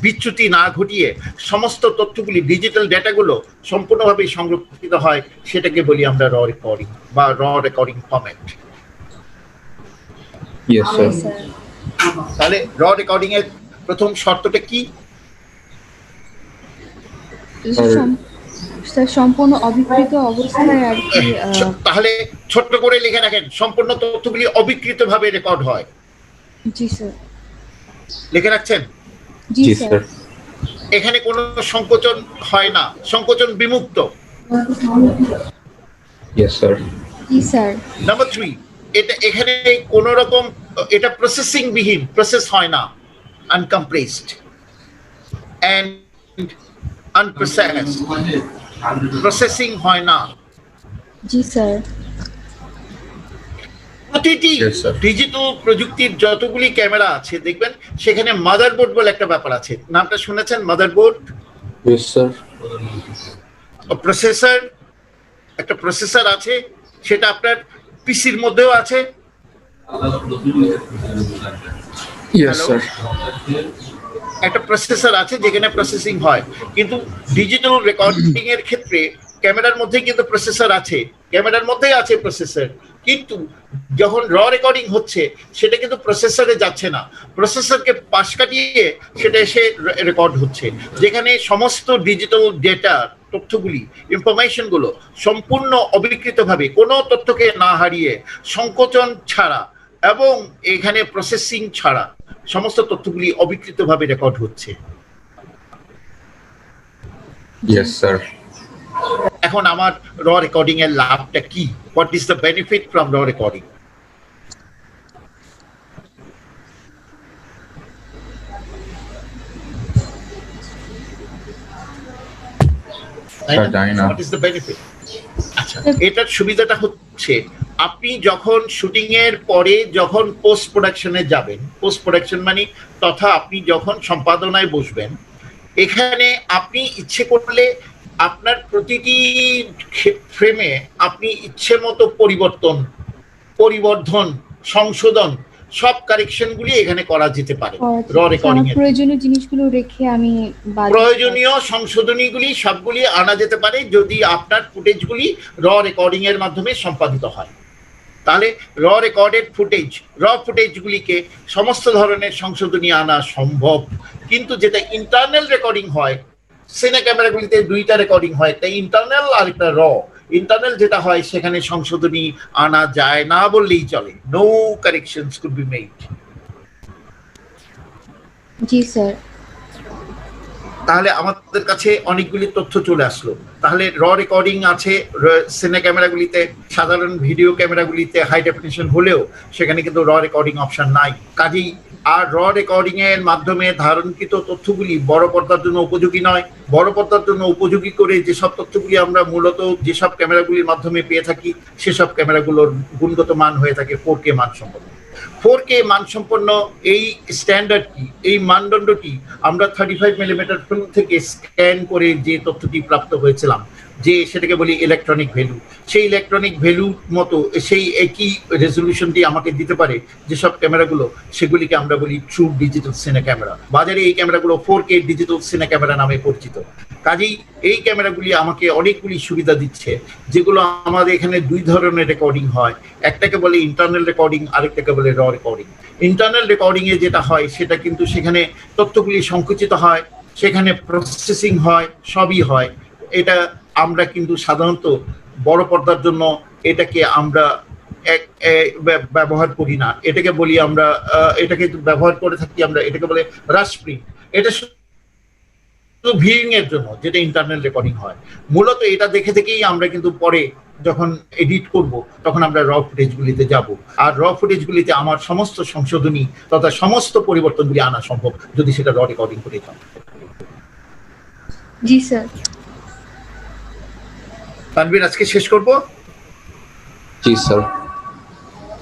Speaker 1: বিচ্যুতি না ঘটিয়ে সমস্ত তথ্যগুলি ডিজিটাল ডেটাগুলো সম্পূর্ণভাবে সংরক্ষিত হয়, সেটাকে বলি আমরা র রেকর্ডিং বা র recording format.
Speaker 2: Yes, sir.
Speaker 4: Sir.
Speaker 1: তাহলে র রেকর্ডিং এর প্রথম শর্তটা কি?
Speaker 4: স্যার সম্পূর্ণ অবিকৃত অবস্থায় আর কি।
Speaker 1: তাহলে ছোট্ট করে লিখে রাখেন, সম্পূর্ণ তথ্যগুলি অবিকৃতভাবে রেকর্ড হয়।
Speaker 4: জি স্যার।
Speaker 1: লিখে রাখছেন?
Speaker 4: জি
Speaker 2: জি
Speaker 4: স্যার।
Speaker 2: স্যার।
Speaker 1: এখানে কোনো সংকোচন হয় না, সংকোচন বিমুক্ত।
Speaker 2: Yes, sir.
Speaker 4: জি স্যার।
Speaker 1: নাম্বার 3, এটা এখানে কোন রকম এটা প্রসেসিং বিহীন, প্রসেস হয় না, আনকম্প্রেসড এন্ড আনপ্রসেসড, প্রসেসিং হয় না।
Speaker 4: জি স্যার।
Speaker 1: প্রতিটি
Speaker 2: Yes, sir.
Speaker 1: ডিজিটাল প্রযুক্তির যতগুলি ক্যামেরা আছে দেখবেন সেখানে মাদারবোর্ড বলে একটা ব্যাপার আছে, নামটা শুনেছেন? মাদারবোর্ড।
Speaker 2: Yes, sir.
Speaker 1: প্রসেসর, একটা প্রসেসর আছে, সেটা আপনার পিসির মধ্যেও আছে।
Speaker 2: Yes,
Speaker 1: Hello?
Speaker 2: sir.
Speaker 1: একটা প্রসেসর আছে যেখানে প্রসেসিং হয়, কিন্তু ডিজিটাল রেকর্ডিং এর ক্ষেত্রে ক্যামেরার মধ্যে কিন্তু প্রসেসর আছে, ক্যামেরার মধ্যেই আছে প্রসেসর, কিন্তু যখন র রেকর্ডিং হচ্ছে সেটা কিন্তু প্রসেসরে যাচ্ছে না, প্রসেসরকে পাশ কাটিয়ে সেটা এসে রেকর্ড হচ্ছে, যেখানে সমস্ত ডিজিটাল ডেটা, তথ্যগুলি, ইনফরমেশনগুলো সম্পূর্ণ অবিকৃতভাবে, কোনো তথ্যকে না হারিয়ে, সংকোচন ছাড়া এবং এখানে প্রসেসিং ছাড়া সমস্ত তথ্যগুলি অবিকৃতভাবে রেকর্ড হচ্ছে।
Speaker 2: Yes, sir.
Speaker 1: এখন আমার র রেকর্ডিং এর লাভটা কি? What is the benefit from র রেকর্ডিং?
Speaker 2: Sir, জানি না।
Speaker 1: What is the benefit? আচ্ছা, এটার সুবিধাটা হচ্ছে আপনি যখন শুটিং এর পরে যখন পোস্ট প্রোডাকশনে যাবেন, পোস্ট প্রোডাকশন মানে তথা আপনি যখন সম্পাদনায় বসবেন, এখানে আপনি ইচ্ছে করলে আপনার প্রতিটি ফ্রেমে আপনি ইচ্ছে মতো পরিবর্ধন, সংশোধন, সব কারেকশনগুলি এখানে করা যেতে পারে র রেকর্ডিং এর।
Speaker 4: প্রয়োজনীয় জিনিসগুলো রেখে আমি
Speaker 1: প্রয়োজনীয় সংশোধনীগুলি সবগুলি আনা যেতে পারে যদি আপনার ফুটেজগুলি র রেকর্ডিং এর মাধ্যমে সম্পাদিত হয়। তাহলে র রেকর্ডেড ফুটেজ, র ফুটেজগুলিকে সমস্ত ধরনের সংশোধনী আনা সম্ভব। কিন্তু যেটা ইন্টারনাল রেকর্ডিং হয়, সিনে ক্যামেরাগুলিতে দুইটা রেকর্ডিং হয়, একটা ইন্টারনাল আর একটা র। ইন্টারনাল যেটা হয় সেখানে সংশোধনী আনা যায় না বললেই চলে, no corrections could be made.
Speaker 4: জি স্যার।
Speaker 1: তাহলে আমাদের কাছে অনেকগুলি তথ্য চলে আসলো। তাহলে র রেকর্ডিং আছে সিনে ক্যামেরাগুলিতে, সাধারণ ভিডিও ক্যামেরাগুলিতে হাই ডেফিনিশন হলেও সেখানে কিন্তু র রেকর্ডিং অপশন নাই। কাজেই আর র রেকর্ডিং এর মাধ্যমে ধারণকৃত তথ্যগুলি বড় পর্দার জন্য উপযোগী নয়। বড় পর্দার জন্য উপযোগী করে যেসব তথ্যগুলি আমরা মূলত যেসব ক্যামেরাগুলির মাধ্যমে পেয়ে থাকি, সেসব ক্যামেরাগুলোর গুণগত মান হয়ে থাকে 4K মানসম্পন্ন। 4K মানসম্পন্ন এই স্ট্যান্ডার্ডটি, এই মানদণ্ডটি আমরা 35mm ফিল্ম থেকে স্ক্যান করে যে তথ্যটি প্রাপ্ত হয়েছিলাম, যে সেটাকে বলি ইলেকট্রনিক ভ্যালু, সেই ইলেকট্রনিক ভ্যালুর মতো সেই একই রেজলিউশনটি আমাকে দিতে পারে যেসব ক্যামেরাগুলো, সেগুলিকে আমরা বলি ট্রু ডিজিটাল সিনে ক্যামেরা। বাজারে এই ক্যামেরাগুলো 4K ডিজিটাল সিনে ক্যামেরা নামে পরিচিত। কাজেই এই ক্যামেরাগুলি আমাকে অনেকগুলি সুবিধা দিচ্ছে, যেগুলো আমাদের এখানে দুই ধরনের রেকর্ডিং হয়। একটাকে বলে ইন্টারনাল রেকর্ডিং, আরেকটাকে বলে র রেকর্ডিং। ইন্টারনাল রেকর্ডিং এ যেটা হয় সেটা কিন্তু সেখানে তথ্যগুলি সংকুচিত হয়, সেখানে প্রসেসিং হয়, সবই হয়। এটা আমরা কিন্তু সাধারণত বড় পর্দার জন্য এটাকে আমরা ব্যবহার করি না, এটাকে বলি আমরা, এটাকে ব্যবহার করে থাকি আমরা, এটাকে বলে রাশ প্রিন্ট। এটা শুধু ভিউইং এর জন্য, যেটা ইন্টারনাল রেকর্ডিং হয়। মূলত এটা দেখে থেকেই আমরা কিন্তু পরে যখন এডিট করব তখন আমরা র ফুটেজগুলিতে যাব, আর র ফুটেজগুলিতে আমার সমস্ত সংশোধনী তথা সমস্ত পরিবর্তনগুলি আনা সম্ভব যদি সেটা র রেকর্ডিং করে যাও।
Speaker 4: জি স্যার।
Speaker 1: তানভীর, আজকে শেষ করব।
Speaker 2: জি স্যার।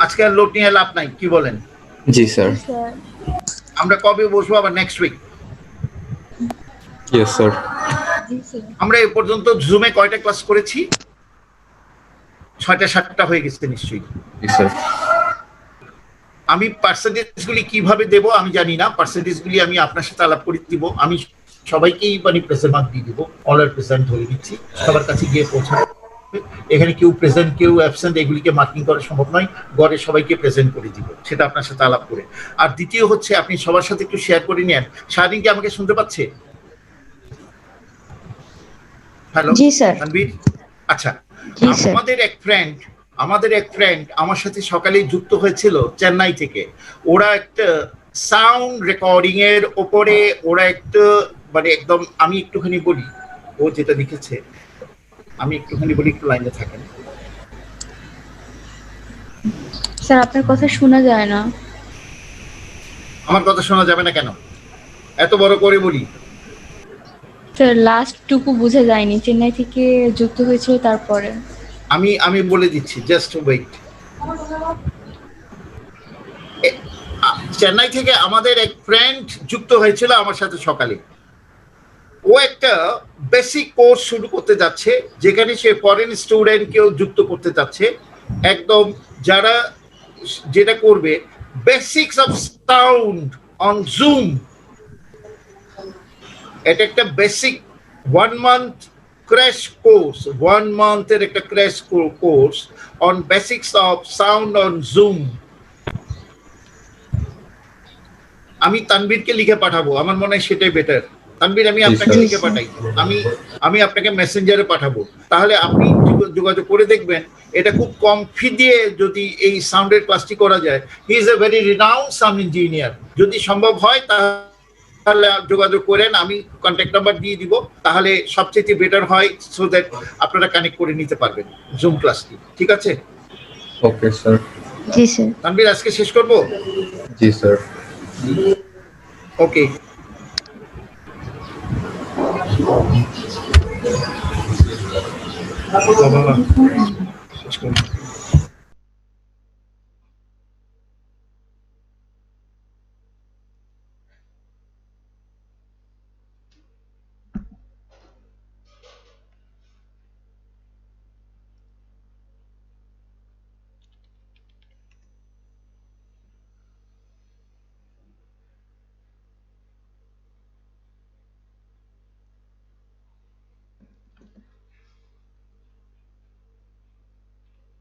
Speaker 1: আজকে আর লোড নিয়ে লাভ নাই, কি বলেন?
Speaker 2: জি স্যার।
Speaker 4: স্যার
Speaker 1: আমরা কবে বসবো আবার? Next week.
Speaker 2: Yes sir.
Speaker 4: জি স্যার।
Speaker 1: আমরা এ পর্যন্ত জুমে কয়টা ক্লাস করেছি? 6টা 7টা হয়ে গেছে নিশ্চয়ই।
Speaker 2: জি স্যার।
Speaker 1: আমি পার্সেন্টেজগুলি কিভাবে দেব আমি জানি না, পার্সেন্টেজগুলি আমি আপনার সাথে আলাপ করে দিব। আমি সবাইকেই মানে প্রেজেন্ট মার্ক দিয়ে দিব, অল আর প্রেজেন্ট ধরে দিচ্ছি, সবার কাছে গিয়ে পৌঁছাবে। এখানে কেউ প্রেজেন্ট কেউ অ্যাবসেন্ট এগুলিকে মার্কিং করা সম্ভব নয়, গড়ে সবাইকে প্রেজেন্ট করে দিব, সেটা আপনার সাথে আলাপ করে। আর দ্বিতীয় হচ্ছে আপনি সবার সাথে একটু শেয়ার করে নেন। সারাদিন কি আমাকে শুনতে পাচ্ছে? হ্যালো
Speaker 6: জি স্যার।
Speaker 1: তানভীর, আচ্ছা।
Speaker 6: জি স্যার।
Speaker 1: আমাদের এক ফ্রেন্ড আমার সাথে সকালে যুক্ত হয়েছিল চেন্নাই থেকে। ওরা একটা সাউন্ড রেকর্ডিং এর ওপরে ওরা একটা মানে একদম, আমি একটুখানি বলি ও যেটা লিখেছে, আমি একটুখানি বলি, একটু লাইনে থাকেন।
Speaker 4: স্যার আপনার কথা শোনা যায় না।
Speaker 1: আমার কথা শোনা যাবে না কেন? এত বড় করে বলি।
Speaker 4: স্যার লাস্ট টুকু বোঝা যায়নি, চেন্নাই থেকে যুক্ত হয়েছিল তারপরে।
Speaker 1: আমি বলে দিচ্ছি, জাস্ট ওয়েট। চেন্নাই থেকে আমাদের এক ফ্রেন্ড যুক্ত হয়েছিল আমার সাথে সকালে। ও ও একটা বেসিক কোর্স শুরু করতে যাচ্ছে, যেখানে সে ফরেন স্টুডেন্টকেও যুক্ত করতে যাচ্ছে। একদম যারা যেটা করবে, basics of sound on zoom, এটা একটা বেসিক 1 month ক্র্যাশ কোর্স, 1 month-এর একটা crash course on basics of sound on zoom. আমি তানবীরকে লিখে পাঠাবো, আমার মনে হয় সেটাই বেটার। তানবীর, আমি আপনাকে লিখে পাঠাই, আমি আপনাকে মেসেঞ্জারে পাঠাবো, তাহলে আপনি যোগাযোগ করে দেখবেন। এটা খুব কম ফি দিয়ে যদি এই সাউন্ডের ক্লাসটি করা যায়। He is a very renowned sound engineer. যদি সম্ভব হয় তাহলে যোগাযোগ করেন, আমি কন্ট্যাক্ট নাম্বার দিয়ে দিব, তাহলে সবচেয়ে বেটার হয়, সো দ্যাট আপনারা কানেক্ট করে নিতে পারবেন জুম ক্লাসটি। ঠিক আছে?
Speaker 2: Okay sir.
Speaker 6: জি স্যার।
Speaker 1: তানবীর, আজকে শেষ করবো?
Speaker 2: জি স্যার।
Speaker 1: ওকে। শেষ করবো।